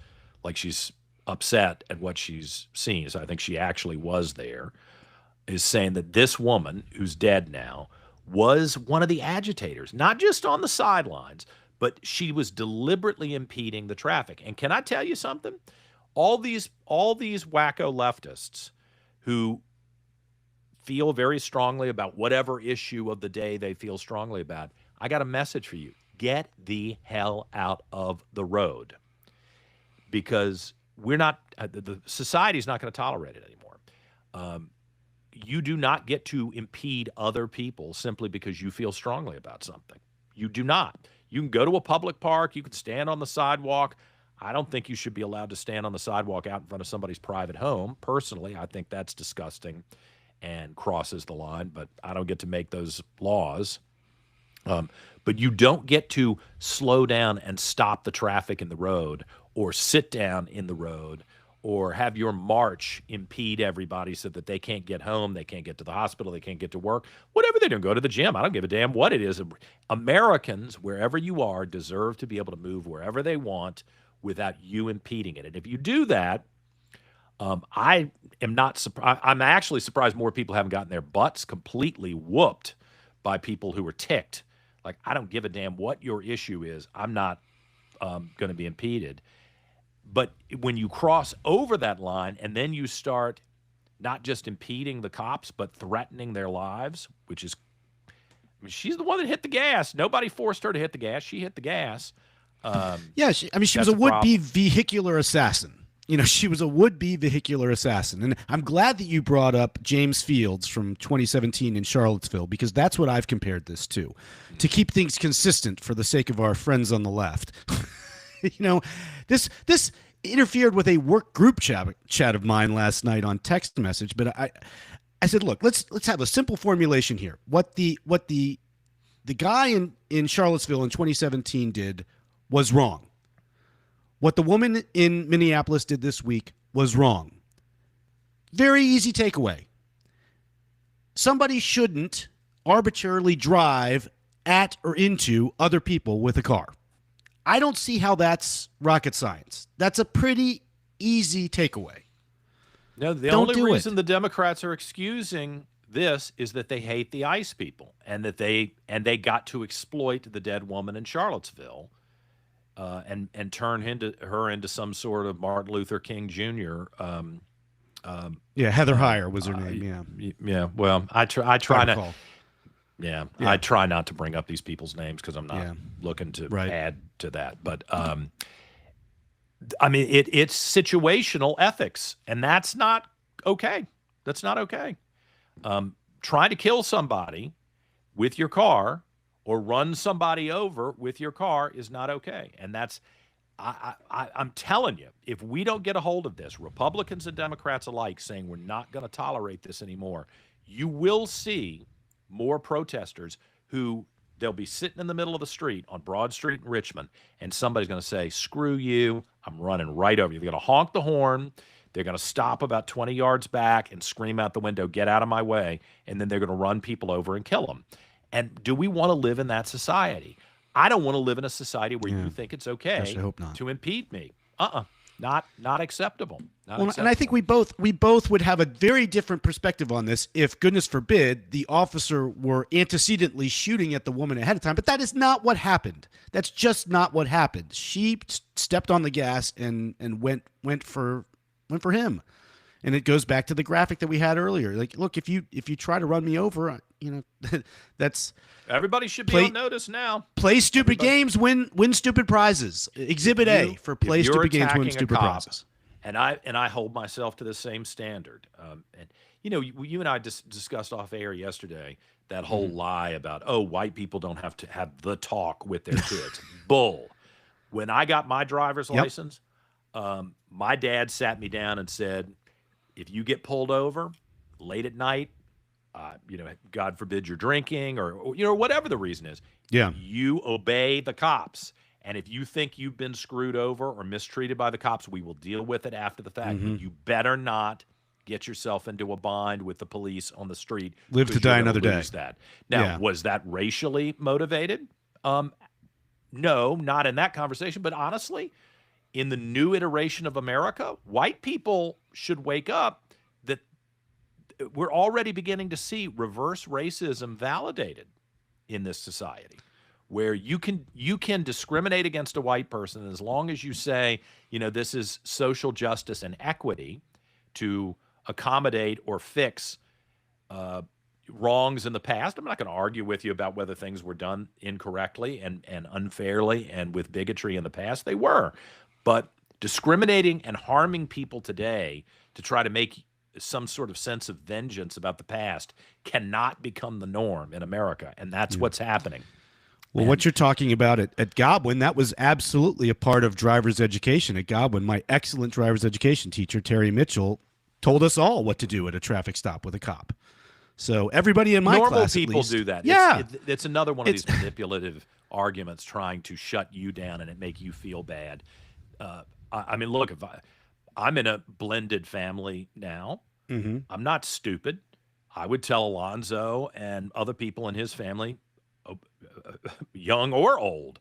like she's upset at what she's seen, so I think she actually was there, is saying that this woman, who's dead now, was one of the agitators, not just on the sidelines, but she was deliberately impeding the traffic. And can I tell you something? All these wacko leftists who feel very strongly about whatever issue of the day they feel strongly about, I got a message for you. Get the hell out of the road, because we're not, the society's not going to tolerate it anymore. You do not get to impede other people simply because you feel strongly about something. You do not. You can go to a public park. You can stand on the sidewalk. I don't think you should be allowed to stand on the sidewalk out in front of somebody's private home. Personally, I think that's disgusting and crosses the line, but I don't get to make those laws. But you don't get to slow down and stop the traffic in the road, or sit down in the road, or have your march impede everybody so that they can't get home, they can't get to the hospital, they can't get to work, whatever they do, go to the gym. I don't give a damn what it is. Americans, wherever you are, deserve to be able to move wherever they want without you impeding it. And if you do that, I am not surprised. I'm actually surprised more people haven't gotten their butts completely whooped by people who are ticked. Like, I don't give a damn what your issue is. I'm not going to be impeded. But when you cross over that line and then you start not just impeding the cops, but threatening their lives, which is, she's the one that hit the gas. Nobody forced her to hit the gas. She hit the gas. Yeah, she was a would-be vehicular assassin. She was a would-be vehicular assassin. And I'm glad that you brought up James Fields from 2017 in Charlottesville, because that's what I've compared this to keep things consistent for the sake of our friends on the left. This interfered with a work group chat of mine last night on text message, but I said, look, let's have a simple formulation here. What the guy in Charlottesville in 2017 did was wrong. What the woman in Minneapolis did this week was wrong. Very easy takeaway. Somebody shouldn't arbitrarily drive at or into other people with a car. I don't see how that's rocket science. That's a pretty easy takeaway. No, the only reason the Democrats are excusing this is that they hate the ICE people, and that they got to exploit the dead woman in Charlottesville, and turn her into some sort of Martin Luther King Jr. Heather Heyer was her name. Yeah. Well, I try not. Recall. Yeah, I try not to bring up these people's names because I'm not looking to add to that. But I mean, it's situational ethics, and that's not okay. That's not okay. Trying to kill somebody with your car or run somebody over with your car is not okay. And that's, I'm telling you, if we don't get a hold of this, Republicans and Democrats alike saying we're not going to tolerate this anymore, you will see more protesters who they'll be sitting in the middle of the street on Broad Street in Richmond, and somebody's going to say, screw you, I'm running right over you. They're going to honk the horn. They're going to stop about 20 yards back and scream out the window, get out of my way, and then they're going to run people over and kill them. And do we want to live in that society? I don't want to live in a society where you think it's okay I hope not. to impede me. Not acceptable. And I think we both would have a very different perspective on this if, goodness forbid, the officer were antecedently shooting at the woman ahead of time. But that is not what happened. That's just not what happened. She stepped on the gas and went for him. And it goes back to the graphic that we had earlier. Like, look, if you try to run me over, that's everybody should be on notice now. Play stupid games, win stupid prizes. Exhibit A for play stupid games, win stupid prizes. And I hold myself to the same standard. And you and I discussed off air yesterday that whole lie about, white people don't have to have the talk with their kids. Bull. When I got my driver's license, my dad sat me down and said, if you get pulled over late at night, God forbid you're drinking or whatever the reason is, you obey the cops. And if you think you've been screwed over or mistreated by the cops, we will deal with it after the fact. But you better not get yourself into a bind with the police on the street. Live to die another day. That. Now, was that racially motivated? No, not in that conversation. But honestly, in the new iteration of America, white people should wake up that we're already beginning to see reverse racism validated in this society, where you can discriminate against a white person as long as you say, this is social justice and equity to accommodate or fix wrongs in the past. I'm not going to argue with you about whether things were done incorrectly and unfairly and with bigotry in the past. They were. But discriminating and harming people today to try to make some sort of sense of vengeance about the past cannot become the norm in America. And that's what's happening. Well, what you're talking about at Godwin, that was absolutely a part of driver's education. At Godwin, my excellent driver's education teacher, Terry Mitchell, told us all what to do at a traffic stop with a cop. So everybody in my class, normal people do that. Yeah. It's another one of these manipulative arguments trying to shut you down and make you feel bad. I mean, look, if I'm in a blended family now, I'm not stupid. I would tell Alonzo and other people in his family, young or old,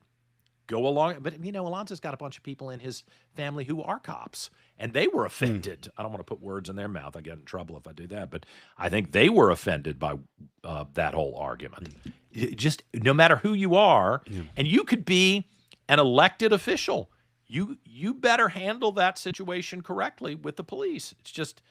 go along. But, Alonzo's got a bunch of people in his family who are cops, and they were offended. I don't want to put words in their mouth. I get in trouble if I do that. But I think they were offended by that whole argument. Just no matter who you are, and you could be an elected official, you better handle that situation correctly with the police. It's just,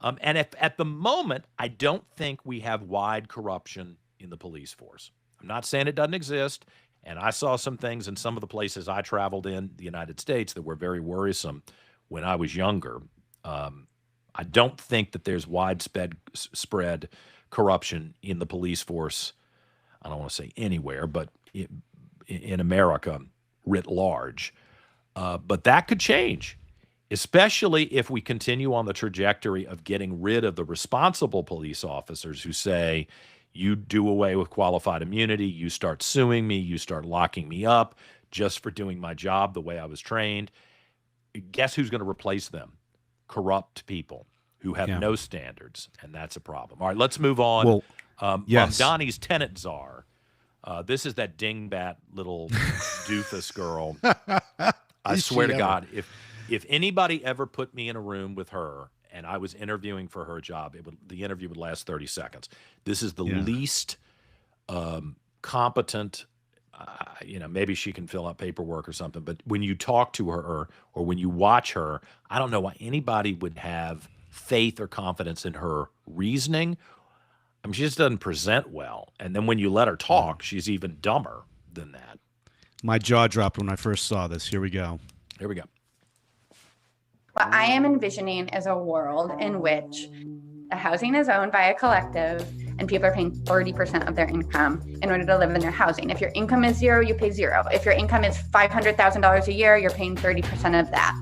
and if at the moment, I don't think we have wide corruption in the police force. I'm not saying it doesn't exist, and I saw some things in some of the places I traveled in the United States that were very worrisome when I was younger. I don't think that there's widespread corruption in the police force. I don't want to say anywhere, but in America writ large. But that could change, especially if we continue on the trajectory of getting rid of the responsible police officers who say, you do away with qualified immunity, you start suing me, you start locking me up just for doing my job the way I was trained. Guess who's going to replace them? Corrupt people who have no standards, and that's a problem. All right, let's move on. Well, yes. Donnie's tenant czar. This is that dingbat little doofus girl. I swear to God, if anybody ever put me in a room with her and I was interviewing for her job, the interview would last 30 seconds. This is the Yeah. least competent, maybe she can fill out paperwork or something, but when you talk to her or when you watch her, I don't know why anybody would have faith or confidence in her reasoning. I mean, she just doesn't present well. And then when you let her talk, she's even dumber than that. My jaw dropped when I first saw this. Here we go. Here we go. What I am envisioning is a world in which the housing is owned by a collective and people are paying 30% of their income in order to live in their housing. If your income is zero, you pay zero. If your income is $500,000 a year, you're paying 30% of that.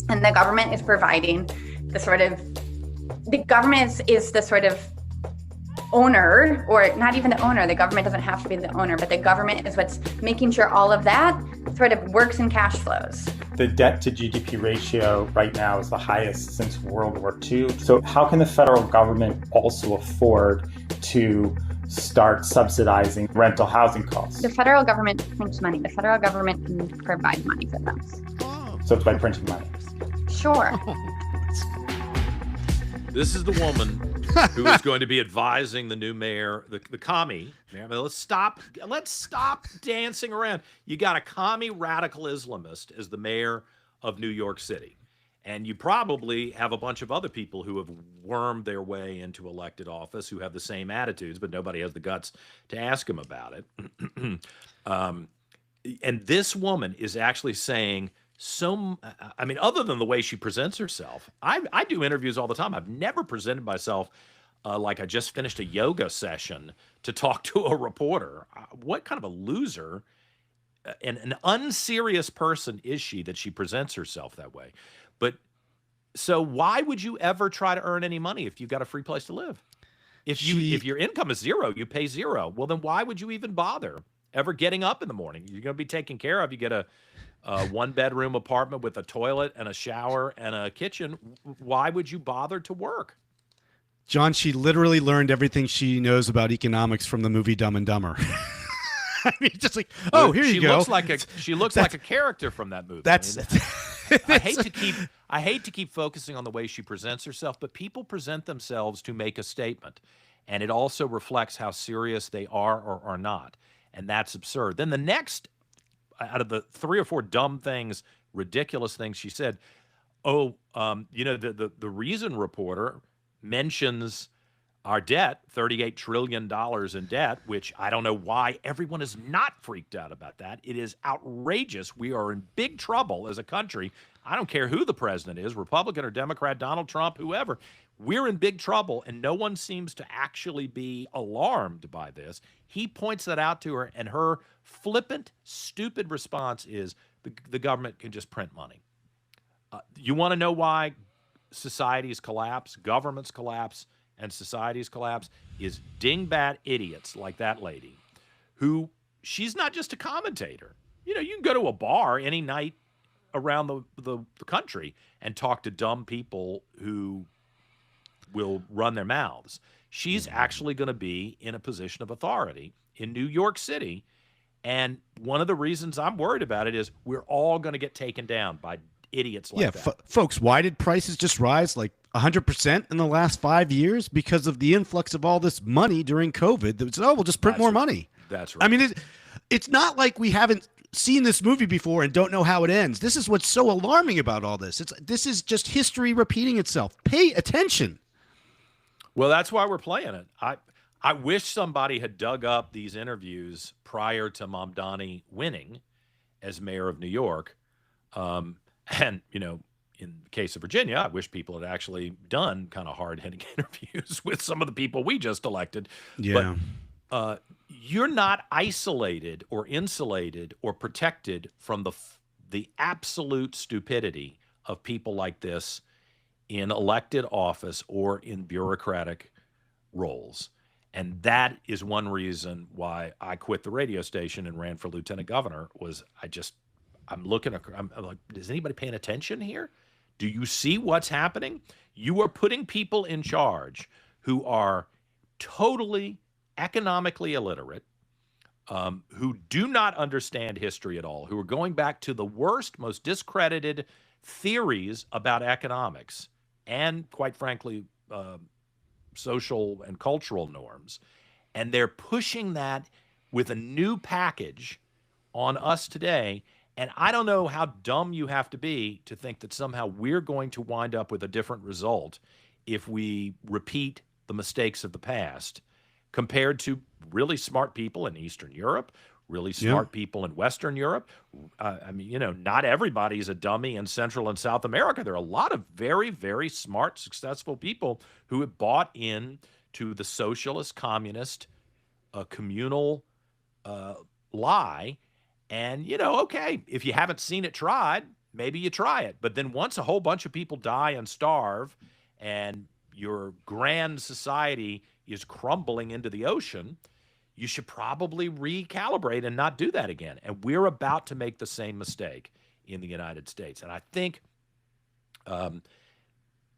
And the government is providing the government is the sort of owner, or not even the owner. The government doesn't have to be the owner, but the government is what's making sure all of that sort of works in cash flows. The debt to GDP ratio right now is the highest since World War II. So how can the federal government also afford to start subsidizing rental housing costs? The federal government prints money. The federal government can provide money for them. So it's by printing money. Sure. This is the woman who is going to be advising the new mayor, the commie mayor. I mean, let's stop dancing around. You got a commie radical Islamist as the mayor of New York City. And you probably have a bunch of other people who have wormed their way into elected office who have the same attitudes, but nobody has the guts to ask them about it. And this woman is actually saying, other than the way she presents herself, I do interviews all the time. I've never presented myself like I just finished a yoga session to talk to a reporter. What kind of a loser and an unserious person is she that she presents herself that way? But so why would you ever try to earn any money if you've got a free place to live? If your income is zero, you pay zero. Well, then why would you even bother ever getting up in the morning? You're going to be taken care of. You get a one-bedroom apartment with a toilet and a shower and a kitchen. Why would you bother to work? John, she literally learned everything she knows about economics from the movie Dumb and Dumber. I mean, just like, oh, here you go. She looks like a character from that movie. That's. I hate to keep focusing on the way she presents herself, but people present themselves to make a statement, and it also reflects how serious they are or are not, and that's absurd. Then the next, out of the 3 or 4 dumb things, ridiculous things she said, the Reason reporter mentions our debt, $38 trillion in debt, which I don't know why everyone is not freaked out about that. It is outrageous. We are in big trouble as a country. I don't care who the president is, Republican or Democrat, Donald Trump, whoever. We're in big trouble, and no one seems to actually be alarmed by this. He points that out to her, and her flippant, stupid response is the government can just print money. You want to know why societies collapse, governments collapse, and societies collapse? Is dingbat idiots like that lady, who she's not just a commentator. You can go to a bar any night around the country and talk to dumb people who will run their mouths. She's actually going to be in a position of authority in New York City. And one of the reasons I'm worried about it is we're all going to get taken down by idiots like that. Folks, why did prices just rise like 100% in the last 5 years? Because of the influx of all this money during COVID. That was, we'll just print more money. That's right. I mean, it's not like we haven't seen this movie before and don't know how it ends. This is what's so alarming about all this. This is just history repeating itself. Pay attention. Well, that's why we're playing it. I wish somebody had dug up these interviews prior to Mamdani winning as mayor of New York. And, in the case of Virginia, I wish people had actually done kind of hard-hitting interviews with some of the people we just elected. Yeah. But you're not isolated or insulated or protected from the absolute stupidity of people like this in elected office or in bureaucratic roles. And that is one reason why I quit the radio station and ran for lieutenant governor. I'm like, is anybody paying attention here? Do you see what's happening? You are putting people in charge who are totally economically illiterate, who do not understand history at all, who are going back to the worst, most discredited theories about economics and, quite frankly, social and cultural norms. And they're pushing that with a new package on us today. And I don't know how dumb you have to be to think that somehow we're going to wind up with a different result if we repeat the mistakes of the past, compared to really smart people in Eastern Europe, really smart people in Western Europe. I mean, not everybody's a dummy in Central and South America. There are a lot of very, very smart, successful people who have bought in to the socialist, communist, communal lie. And, okay, if you haven't seen it tried, maybe you try it. But then once a whole bunch of people die and starve and your grand society is crumbling into the ocean, you should probably recalibrate and not do that again. And we're about to make the same mistake in the United States. And I think a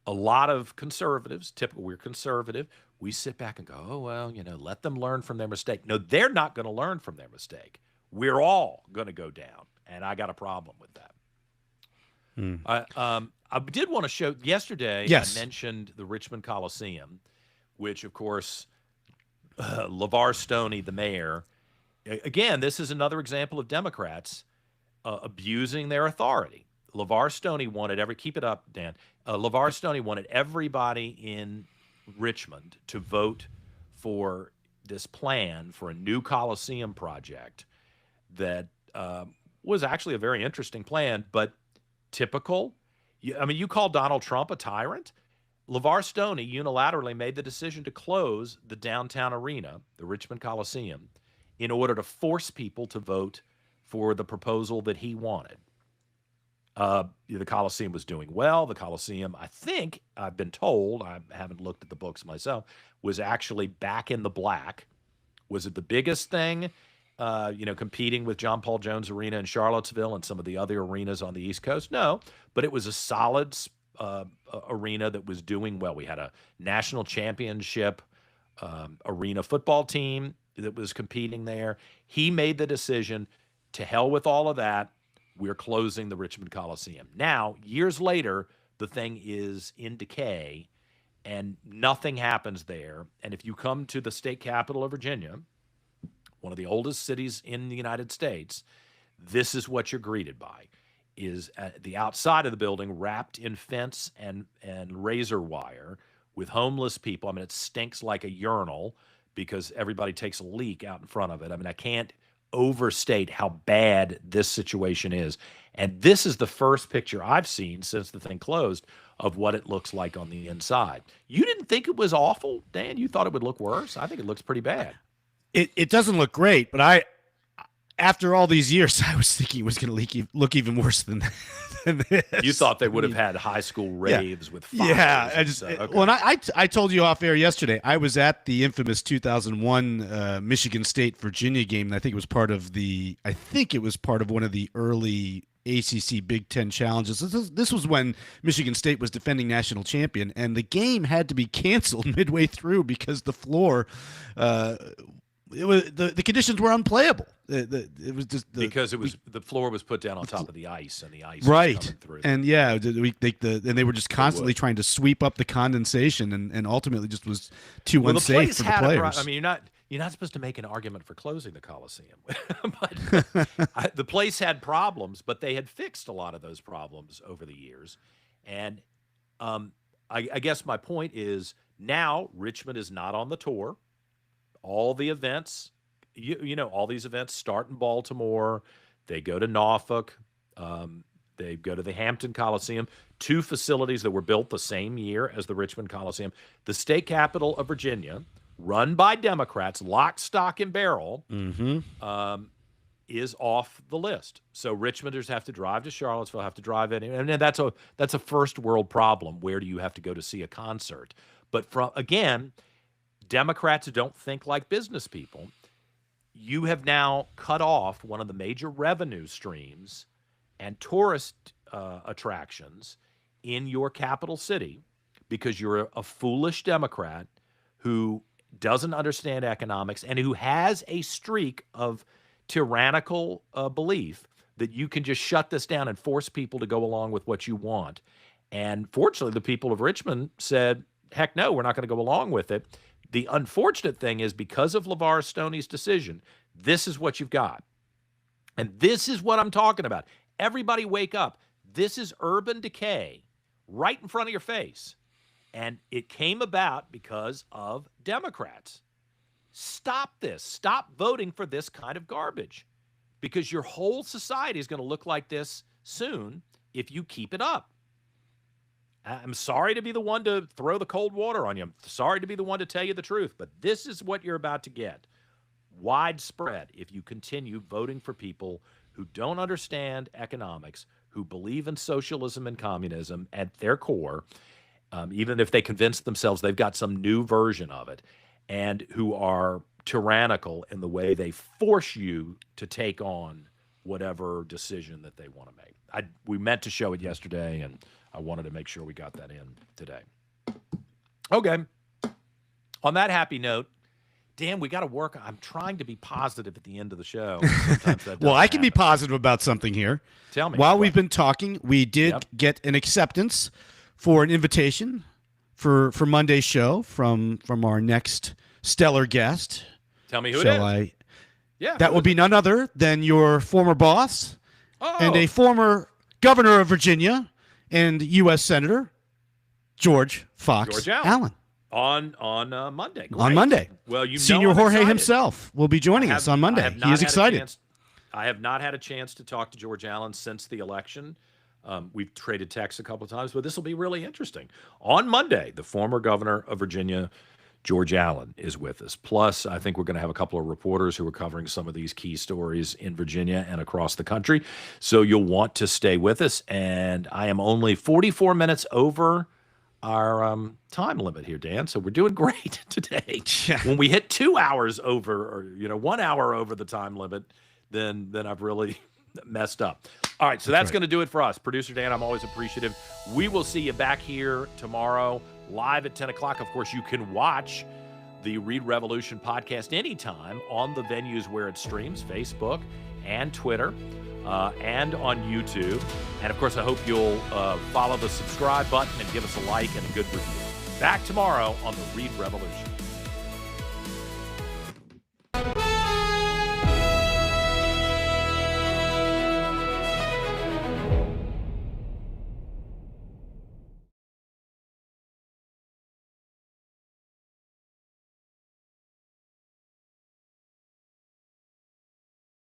lot of conservatives, typical, we're conservative, we sit back and go, oh, well, let them learn from their mistake. No, they're not going to learn from their mistake. We're all going to go down. And I got a problem with that. I did want to show yesterday, Yes. I mentioned the Richmond Coliseum, which, of course, LeVar Stoney, the mayor, again, this is another example of Democrats abusing their authority. LeVar Stoney wanted keep it up, Dan. LeVar Stoney wanted everybody in Richmond to vote for this plan for a new Coliseum project that was actually a very interesting plan, but typical. You call Donald Trump a tyrant? LeVar Stoney unilaterally made the decision to close the downtown arena, the Richmond Coliseum, in order to force people to vote for the proposal that he wanted. The Coliseum was doing well. The Coliseum, I think, I've been told, I haven't looked at the books myself, was actually back in the black. Was it the biggest thing, competing with John Paul Jones Arena in Charlottesville and some of the other arenas on the East Coast? No, but it was a solid arena that was doing well. We had a national championship arena football team that was competing there. He made the decision, to hell with all of that, we're closing the Richmond Coliseum. Now, years later, the thing is in decay and nothing happens there. And if you come to the state capital of Virginia, one of the oldest cities in the United States, this is what you're greeted by, is at the outside of the building wrapped in fence and razor wire with homeless people. I mean, it stinks like a urinal because everybody takes a leak out in front of it. I mean, I can't overstate how bad this situation is. And this is the first picture I've seen since the thing closed of what it looks like on the inside. You didn't think it was awful, Dan? You thought it would look worse? I think it looks pretty bad. It doesn't look great, but after all these years, I was thinking it was going to look even worse than this. You thought they would have had high school raves with fires. Yeah, Okay. Well, I told you off air yesterday. I was at the infamous 2001 Michigan State Virginia game. And I think it was part of one of the early ACC Big Ten challenges. This was when Michigan State was defending national champion, and the game had to be canceled midway through because the floor. The conditions were unplayable. It was just the floor was put down on top of the ice, and the ice right was coming through. And yeah, they were just constantly trying to sweep up the condensation, and ultimately just was too unsafe for the players. I mean, you're not supposed to make an argument for closing the Coliseum, but the place had problems, but they had fixed a lot of those problems over the years, and I guess my point is now Richmond is not on the tour. All the events, all these events start in Baltimore. They go to Norfolk. They go to the Hampton Coliseum, two facilities that were built the same year as the Richmond Coliseum. The state capital of Virginia, run by Democrats, lock, stock, and barrel, is off the list. So Richmonders have to drive to Charlottesville, have to drive in, and that's a first world problem. Where do you have to go to see a concert? But again, Democrats don't think like business people. You have now cut off one of the major revenue streams and tourist attractions in your capital city because you're a foolish Democrat who doesn't understand economics and who has a streak of tyrannical belief that you can just shut this down and force people to go along with what you want. And fortunately, the people of Richmond said, heck no, we're not going to go along with it. The unfortunate thing is, because of LeVar Stoney's decision, this is what you've got. And this is what I'm talking about. Everybody wake up. This is urban decay right in front of your face. And it came about because of Democrats. Stop this. Stop voting for this kind of garbage, because your whole society is going to look like this soon if you keep it up. I'm sorry to be the one to throw the cold water on you. I'm sorry to be the one to tell you the truth, but this is what you're about to get. Widespread if you continue voting for people who don't understand economics, who believe in socialism and communism at their core, even if they convince themselves they've got some new version of it, and who are tyrannical in the way they force you to take on whatever decision that they want to make. We meant to show it yesterday, and I wanted to make sure we got that in today. Okay. On that happy note, Dan, we got to work. I'm trying to be positive at the end of the show. Sometimes that Well, I can happen. be positive about something here. Tell me. While we've been talking, we did Yep. get an acceptance for an invitation for Monday's show from our next stellar guest. Tell me who it Shall is. I? Yeah. That who would is be none other than your former boss Oh, and a former governor of Virginia and U.S. Senator, George Fox George Allen. Allen. on Monday. On Great. Monday. Well, you know Senior I'm Jorge excited. himself will be joining I us have- on Monday. I have He not is had a excited. chance- I have not had a chance to talk to George Allen since the election. We've traded texts a couple of times, but this will be really interesting. On Monday, the former governor of Virginia, George Allen, is with us. Plus, I think we're going to have a couple of reporters who are covering some of these key stories in Virginia and across the country. So you'll want to stay with us. And I am only 44 minutes over our time limit here, Dan. So we're doing great today. Yeah. When we hit 2 hours over, or 1 hour over the time limit, then I've really messed up. All right, so that's right. going to do it for us. Producer Dan, I'm always appreciative. We will see you back here tomorrow, live at 10 o'clock. Of course, you can watch the Read Revolution podcast anytime on the venues where it streams, Facebook and Twitter, and on YouTube. And, of course, I hope you'll follow the subscribe button and give us a like and a good review. Back tomorrow on the Read Revolution.